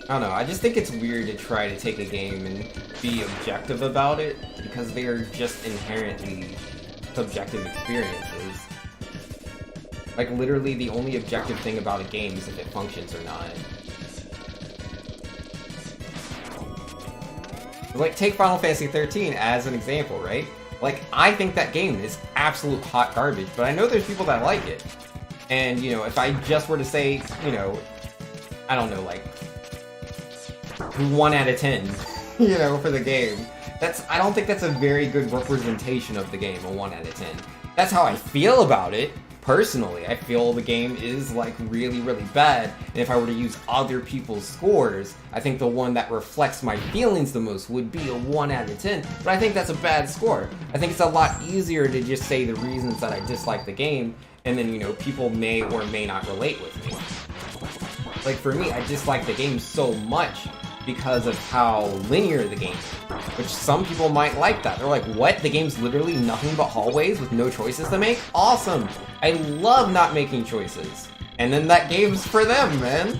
I don't know, I just think it's weird to try to take a game and be objective about it, because they are just inherently subjective experiences. Like, literally the only objective thing about a game is if it functions or not. Like, take Final Fantasy 13 as an example, right? Like, I think that game is absolute hot garbage, but I know there's people that like it. And, you know, if I just were to say, you know, I don't know, like, 1 out of 10, you know, for the game. I don't think that's a very good representation of the game, a 1 out of 10. That's how I feel about it, personally. I feel the game is, like, really, really bad, and if I were to use other people's scores, I think the one that reflects my feelings the most would be a 1 out of 10, but I think that's a bad score. I think it's a lot easier to just say the reasons that I dislike the game, and then, you know, people may or may not relate with me. Like, for me, I dislike the game so much because of how linear the game is, which some people might like that. They're like, what? The game's literally nothing but hallways with no choices to make? Awesome! I love not making choices. And then that game's for them, man.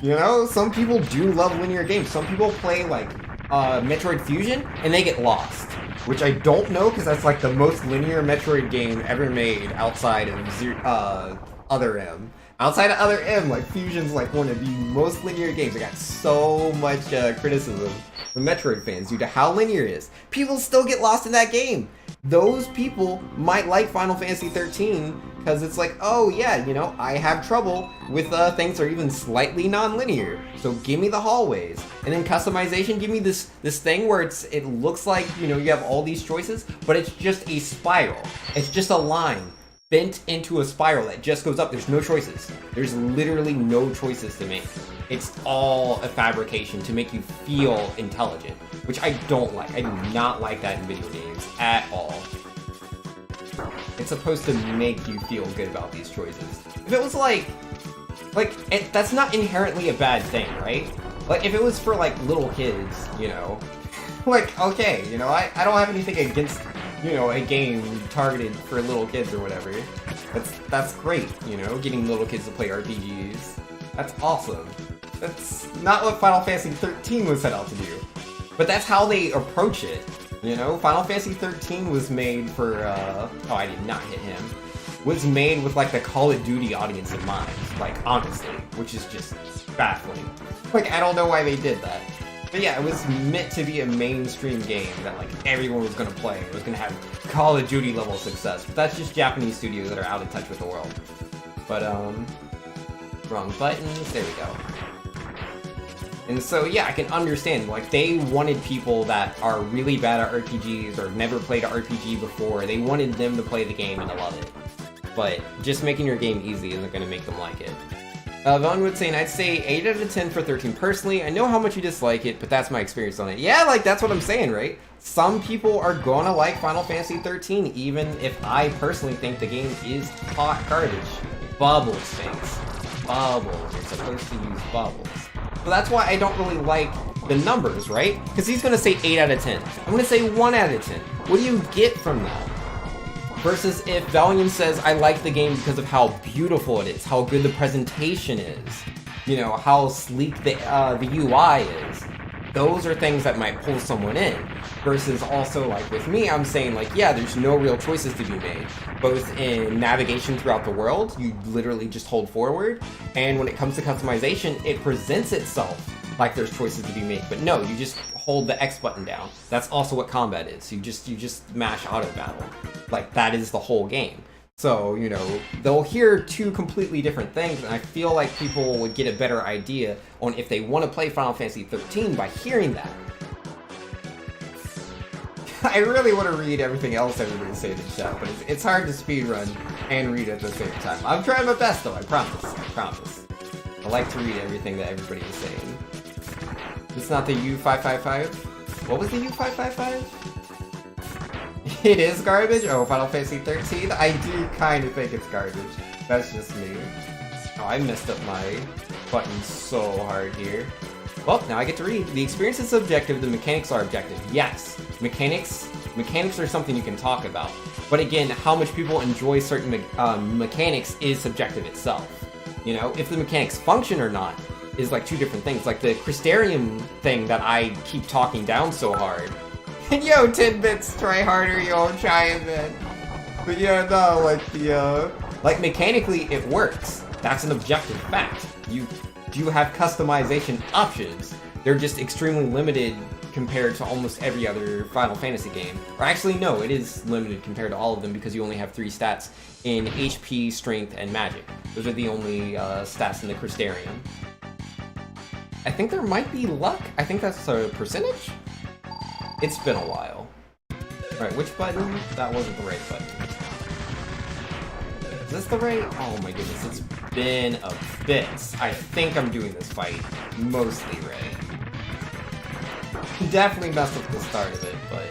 You know, some people do love linear games. Some people play, like, Metroid Fusion, and they get lost. Which I don't know, because that's, like, the most linear Metroid game ever made outside of Other M. Outside of Other M, like, Fusion's like one of the most linear games. I got so much criticism from Metroid fans due to how linear it is. People still get lost in that game. Those people might like Final Fantasy 13 because it's like, oh yeah, you know, I have trouble with things that are even slightly non-linear, so give me the hallways. And then customization, give me this thing where it looks like, you know, you have all these choices, but it's just a spiral. It's just a line bent into a spiral that just goes up. There's no choices. There's literally no choices to make. It's all a fabrication to make you feel intelligent, which I don't like. I do not like that in video games at all. It's supposed to make you feel good about these choices. If it was that's not inherently a bad thing, right? Like, if it was for, like, little kids, you know, like, okay, you know, I don't have anything against, you know, a game targeted for little kids or whatever. That's great, you know, getting little kids to play RPGs. That's awesome. That's not what Final Fantasy 13 was set out to do. But that's how they approach it. You know, Final Fantasy 13 was made for, oh, I did not hit him. Was made with, like, the Call of Duty audience in mind. Like, honestly. Which is just baffling. Like, I don't know why they did that. But yeah, it was meant to be a mainstream game that, like, everyone was gonna play. It was gonna have Call of Duty level success. But that's just Japanese studios that are out of touch with the world. But, wrong buttons. There we go. And so, yeah, I can understand, like, they wanted people that are really bad at RPGs or never played an RPG before, they wanted them to play the game and to love it. But just making your game easy isn't going to make them like it. Vaughn would say, and I'd say 8 out of 10 for 13 personally. I know how much you dislike it, but that's my experience on it. Yeah, like, that's what I'm saying, right? Some people are gonna like Final Fantasy 13, even if I personally think the game is hot garbage. Bubbles, things. Bubbles. You're supposed to use bubbles. So that's why I don't really like the numbers, right? Because he's going to say 8 out of 10. I'm going to say 1 out of 10. What do you get from that? Versus if Valiant says, I like the game because of how beautiful it is, how good the presentation is, you know, how sleek the UI is. Those are things that might pull someone in. Versus also, like, with me, I'm saying, like, yeah, there's no real choices to be made. Both in navigation throughout the world, you literally just hold forward. And when it comes to customization, it presents itself like there's choices to be made. But no, you just hold the X button down. That's also what combat is. You just mash auto battle. Like, that is the whole game. So, you know, they'll hear two completely different things, and I feel like people would get a better idea on if they want to play Final Fantasy 13 by hearing that. I really want to read everything else everybody's saying in the chat, but it's hard to speedrun and read at the same time. I'm trying my best, though, I promise. I promise. I like to read everything that everybody is saying. It's not the U555? What was the U555? It is garbage? Oh, Final Fantasy 13? I do kind of think it's garbage. That's just me. Oh, I messed up my button so hard here. Well, now I get to read. The experience is subjective, the mechanics are objective. Yes, mechanics are something you can talk about. But again, how much people enjoy certain mechanics is subjective itself. You know, if the mechanics function or not is like two different things. Like the Crystarium thing that I keep talking down so hard. Yo, 10 bits, try harder, yo, giant man. But yeah, no, like the, like mechanically it works. That's an objective fact. You do have customization options. They're just extremely limited compared to almost every other Final Fantasy game. Or actually, no, it is limited compared to all of them because you only have 3 stats in HP, Strength, and Magic. Those are the only stats in the Crystarium. I think there might be luck. I think that's a percentage? It's been a while. Alright, which button? That wasn't the right button. Is this the right? Oh my goodness, it's been a bit. I think I'm doing this fight mostly right. Definitely messed up the start of it, but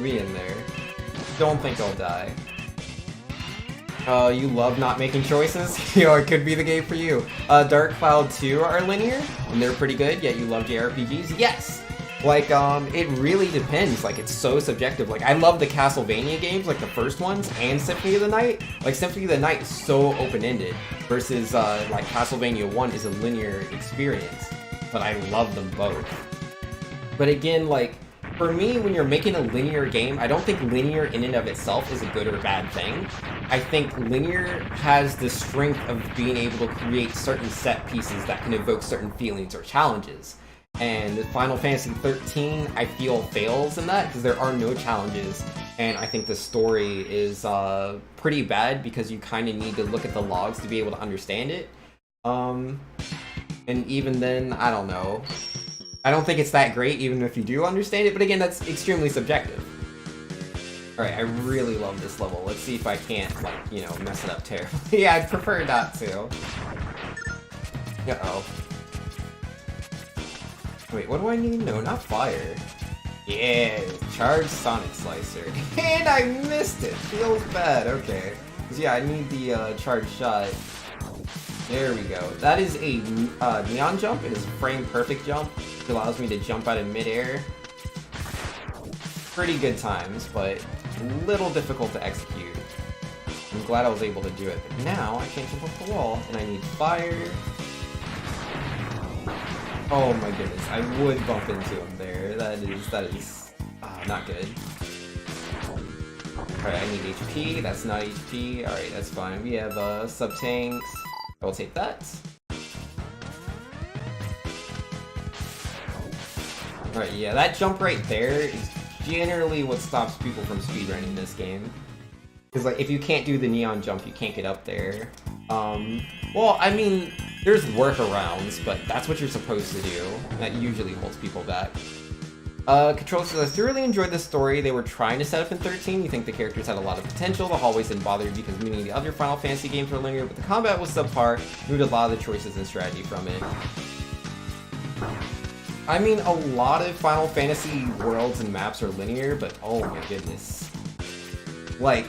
we in there. Don't think I'll die. You love not making choices? Yo, it could be the game for you. Dark Cloud 2 are linear, and they're pretty good, yet you love JRPGs? Yes! Like, it really depends. Like, it's so subjective. Like, I love the Castlevania games, like the first ones, and Symphony of the Night. Like, Symphony of the Night is so open-ended, versus, like, Castlevania 1 is a linear experience. But I love them both. But again, like, for me, when you're making a linear game, I don't think linear in and of itself is a good or bad thing. I think linear has the strength of being able to create certain set pieces that can evoke certain feelings or challenges. And Final Fantasy 13, I feel, fails in that, because there are no challenges, And I think the story is pretty bad because you kind of need to look at the logs to be able to understand it. And even then, I don't know. I don't think it's that great even if you do understand it, but again, that's extremely subjective. Alright, I really love this level. Let's see if I can't, like, you know, mess it up terribly. Yeah, I'd prefer not to. Uh-oh. Wait, what do I need? No, not fire. Yeah, charge Sonic Slicer. And I missed it! Feels bad, okay. So yeah, I need the charge shot. There we go. That is a neon jump. It is a frame perfect jump. It allows me to jump out of midair. Pretty good times, but a little difficult to execute. I'm glad I was able to do it, but now I can't jump off the wall, and I need fire. Oh my goodness, I would bump into him there. That is not good. Alright, I need HP. That's not HP. Alright, that's fine. We have sub-tanks. I will take that. Alright, yeah, that jump right there is generally what stops people from speedrunning this game. Because, like, if you can't do the neon jump, you can't get up there. Well, I mean, there's workarounds, but that's what you're supposed to do. That usually holds people back. Control says, I thoroughly enjoyed this story they were trying to set up in 13. You think the characters had a lot of potential. The hallways didn't bother you because many of the other Final Fantasy games were linear, but the combat was subpar. Moved a lot of the choices and strategy from it. I mean, a lot of Final Fantasy worlds and maps are linear, but oh my goodness. Like,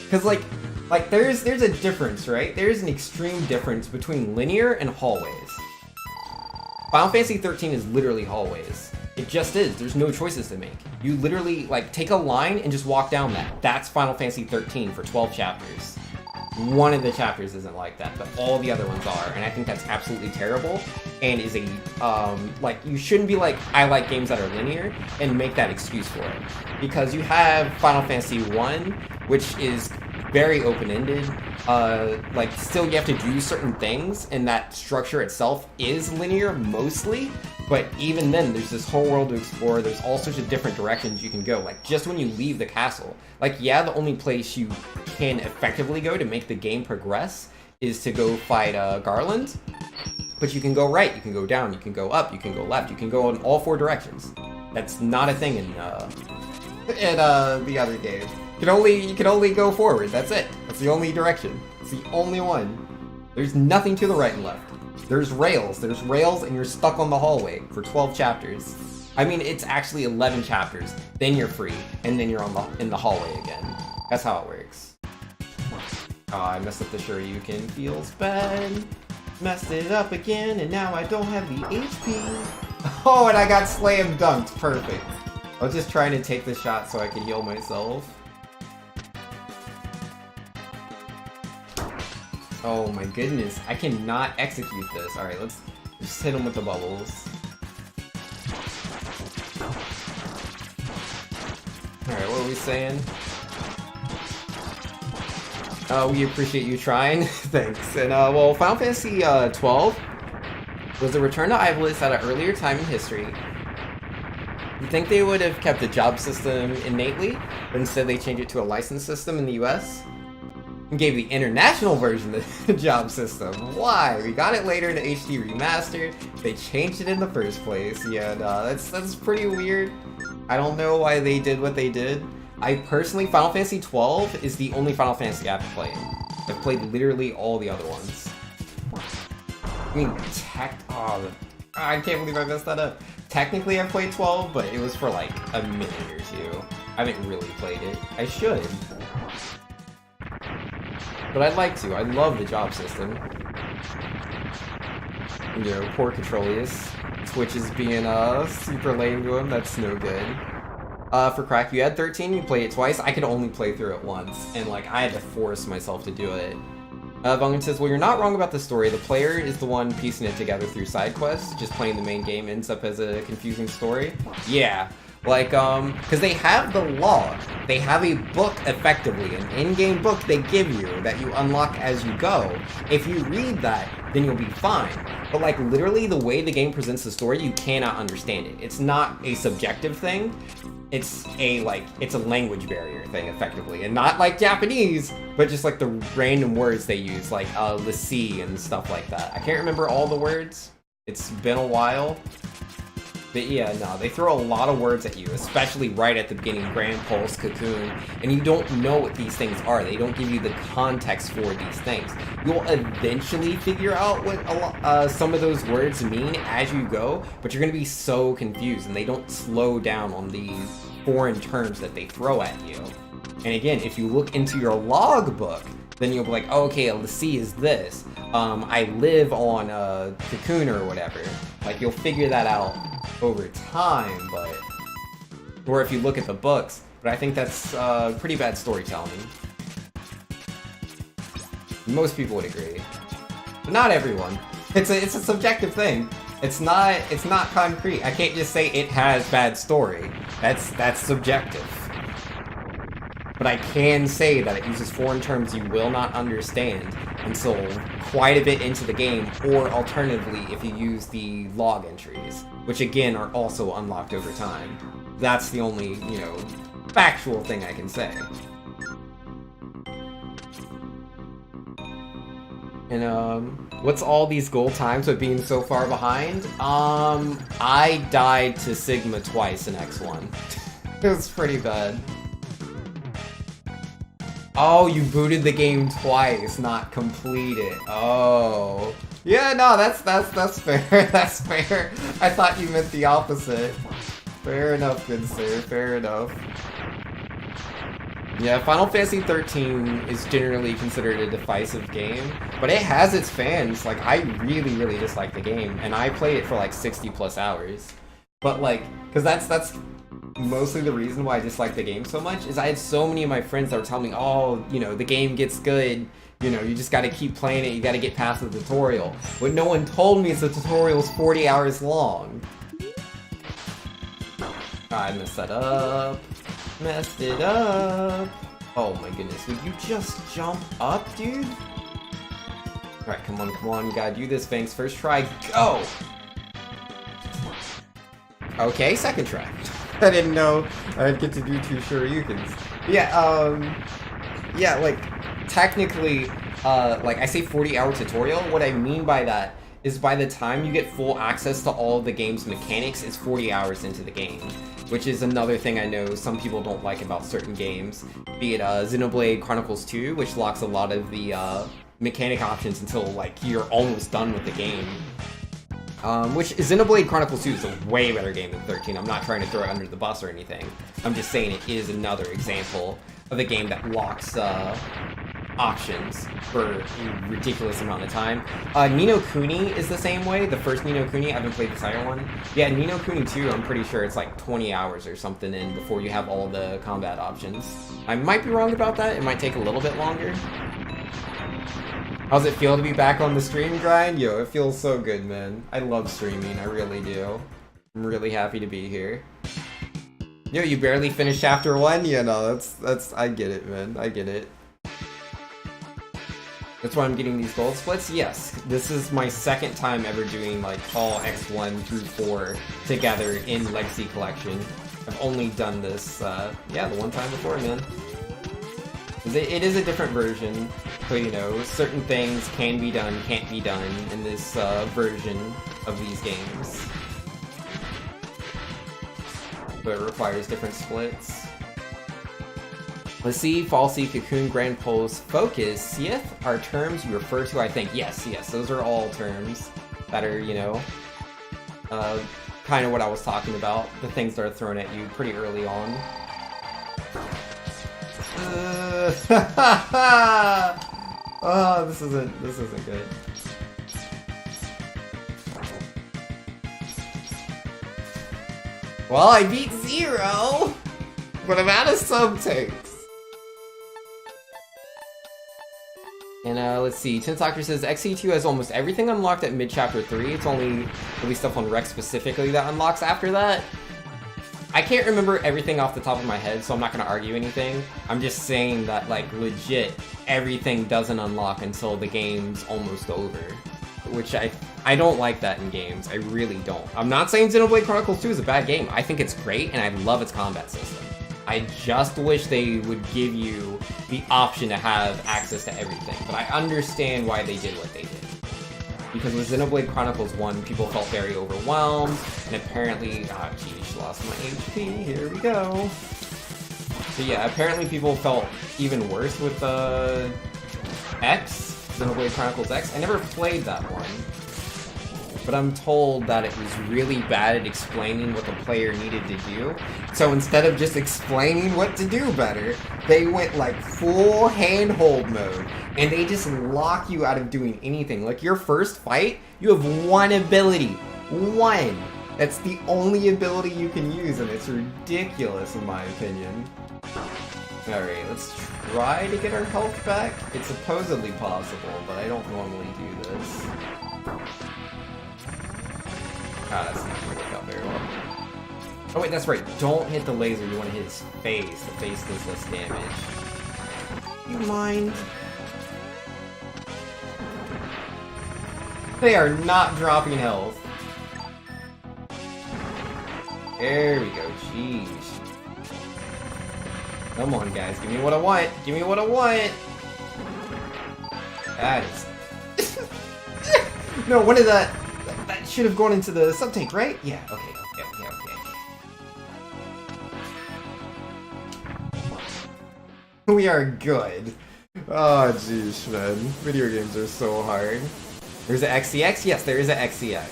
because like there's a difference, right? There's an extreme difference between linear and hallways. Final Fantasy 13 is literally hallways. It just is. There's no choices to make. You literally, like, take a line and just walk down that. That's Final Fantasy 13 for 12 chapters. One of the chapters isn't like that, but all the other ones are, and I think that's absolutely terrible, and is a, like, you shouldn't be like, I like games that are linear, and make that excuse for it. Because you have Final Fantasy 1, which is very open-ended, like, still you have to do certain things, and that structure itself is linear, mostly, but even then, there's this whole world to explore, there's all sorts of different directions you can go, like, just when you leave the castle. Like, yeah, the only place you can effectively go to make the game progress is to go fight, Garland, but you can go right, you can go down, you can go up, you can go left, you can go in all 4 directions. That's not a thing in the other game. You can only go forward, that's it. That's the only direction. It's the only one. There's nothing to the right and left. There's rails, and you're stuck on the hallway for 12 chapters. I mean, it's actually 11 chapters, then you're free, and then you're in the hallway again. That's how it works. Oh, I messed up the Shoryuken, feels bad. Messed it up again, and now I don't have the HP. Oh, and I got slam dunked, perfect. I was just trying to take the shot so I could heal myself. Oh my goodness, I cannot execute this. Alright, let's just hit him with the bubbles. Alright, what are we saying? We appreciate you trying. Thanks. And, well, Final Fantasy 12 was a return to Ivalice at an earlier time in history. You think they would have kept the job system innately, but instead they changed it to a license system in the US? And gave the international version the job system. Why? We got it later in the HD remaster. They changed it in the first place. Yeah, no, that's pretty weird. I don't know why they did what they did. I personally, Final Fantasy 12 is the only Final Fantasy I've played. I've played literally all the other ones. I mean, I can't believe I messed that up. Technically, I played 12, but it was for like a minute or 2. I haven't really played it. I should. But I'd like to. I love the job system. You know, poor Controlius. Twitch is being super lame to him. That's no good. For Crack, you had 13, you played it twice. I could only play through it once, and like I had to force myself to do it. Vungen says, well, you're not wrong about the story. The player is the one piecing it together through side quests. Just playing the main game ends up as a confusing story. Yeah. Like, because they have the log. They have a book, effectively, an in-game book they give you that you unlock as you go. If you read that, then you'll be fine. But, like, literally, the way the game presents the story, you cannot understand it. It's not a subjective thing. it's a language barrier thing, effectively. And not like Japanese, but just like the random words they use, like l'si and stuff like that. I can't remember all the words. It's been a while. But yeah, no, they throw a lot of words at you, especially right at the beginning, Grand Pulse, Cocoon, and you don't know what these things are. They don't give you the context for these things. You'll eventually figure out what some of those words mean as you go, but you're going to be so confused, and they don't slow down on these foreign terms that they throw at you. And again, if you look into your logbook, then you'll be like, oh, okay, l'si is this. I live on Cocoon or whatever. Like, you'll figure that out over time, but... Or if you look at the books, but I think that's pretty bad storytelling. Most people would agree. But not everyone. It's a subjective thing. It's not concrete. I can't just say it has bad story. That's subjective. But I can say that it uses foreign terms you will not understand until quite a bit into the game, or alternatively, if you use the log entries, which again are also unlocked over time. That's the only, factual thing I can say. And, what's all these goal times with being so far behind? I died to Sigma twice in X1. It was pretty bad. Oh, you booted the game twice, not completed. Oh. Yeah, no, that's fair. That's fair. I thought you meant the opposite. Fair enough, good sir. Fair enough. Yeah, Final Fantasy 13 is generally considered a divisive game, but it has its fans. Like, I really, really dislike the game, and I played it for like 60 plus hours. But like, because that's mostly the reason why I dislike the game so much, is I had so many of my friends that were telling me, oh, the game gets good, you just gotta keep playing it, you gotta get past the tutorial. What no one told me is the tutorial's 40 hours long. I messed that up. Messed it up. Oh my goodness, would you just jump up, dude? Alright, come on, you gotta do this, Banks. First try, go! Okay, second try. I didn't know I'd get to do 2 Shoryukens. Yeah, like, technically, like, I say 40-hour tutorial. What I mean by that is by the time you get full access to all of the game's mechanics, it's 40 hours into the game. Which is another thing I know some people don't like about certain games. Be it Xenoblade Chronicles 2, which locks a lot of the mechanic options until, like, you're almost done with the game. Which Xenoblade Chronicles 2 is a way better game than 13. I'm not trying to throw it under the bus or anything. I'm just saying it is another example of a game that locks options for a ridiculous amount of time. Ni no Kuni is the same way. The first Ni no Kuni, I haven't played the second one. Yeah, Ni no Kuni 2, I'm pretty sure it's like 20 hours or something in before you have all the combat options. I might be wrong about that. It might take a little bit longer. How's it feel to be back on the stream grind? Yo, it feels so good, man. I love streaming, I really do. I'm really happy to be here. Yo, you barely finished chapter 1? Yeah, no, that's, I get it, man. I get it. That's why I'm getting these gold splits? Yes, this is my second time ever doing, like, all X1 through 4 together in Legacy Collection. I've only done this, yeah, the one time before, man. It is a different version, so, certain things can be done, can't be done in this version of these games. But it requires different splits. Let's see, Falsy, Cocoon, Grand Pulse, Focus, Sith are terms you refer to, I think. Yes, those are all terms that are, kind of what I was talking about. The things that are thrown at you pretty early on. Oh, this isn't good. Well, I beat 0, but I'm out of sub tanks. And let's see, Tinsoctor says XE2 has almost everything unlocked at mid-chapter 3. It's only really stuff on Rex specifically that unlocks after that. I can't remember everything off the top of my head, so I'm not going to argue anything. I'm just saying that, like, legit, everything doesn't unlock until the game's almost over. Which I I don't like that in games. I really don't. I'm not saying Xenoblade Chronicles 2 is a bad game. I think it's great, and I love its combat system. I just wish they would give you the option to have access to everything. But I understand why they did what they did. Because with Xenoblade Chronicles 1, people felt very overwhelmed, and apparently... Ah, geez, lost my HP. Here we go. So yeah, apparently people felt even worse with Xenoblade Chronicles X. I never played that one. But I'm told that it was really bad at explaining what the player needed to do. So instead of just explaining what to do better, they went like full handhold mode. And they just lock you out of doing anything. Like your first fight, you have one ability. One. That's the only ability you can use, and it's ridiculous in my opinion. Alright, let's try to get our health back. It's supposedly possible, but I don't normally do this. Ah, that's not gonna work out very well. Oh wait, that's right. Don't hit the laser, you want to hit his face. The face does less damage. You mind? They are not dropping health. There we go, jeez. Come on, guys, give me what I want. Give me what I want. That is... No, what is that? That should have gone into the sub-tank, right? Yeah, okay. We are good. Oh, jeez, man. Video games are so hard. There's an XCX? Yes, there is an XCX.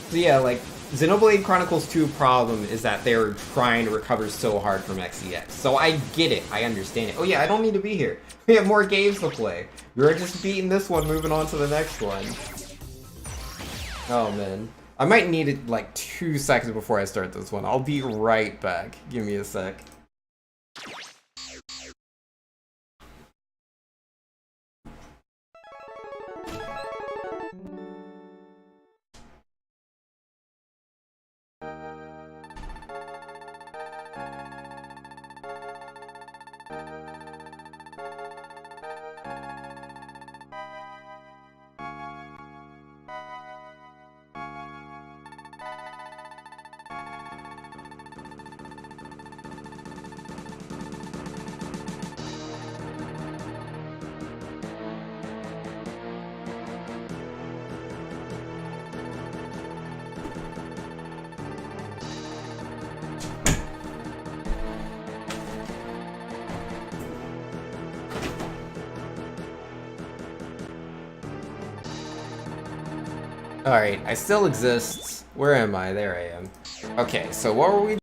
So yeah, like, Xenoblade Chronicles 2 problem is that they're trying to recover so hard from XCX. So I get it. I understand it. Oh yeah, I don't need to be here. We have more games to play. We're just beating this one, moving on to the next one. Oh man. I might need it like 2 seconds before I start this one. I'll be right back. Give me a sec. Alright, I still exist. Where am I? There I am. Okay, so what were we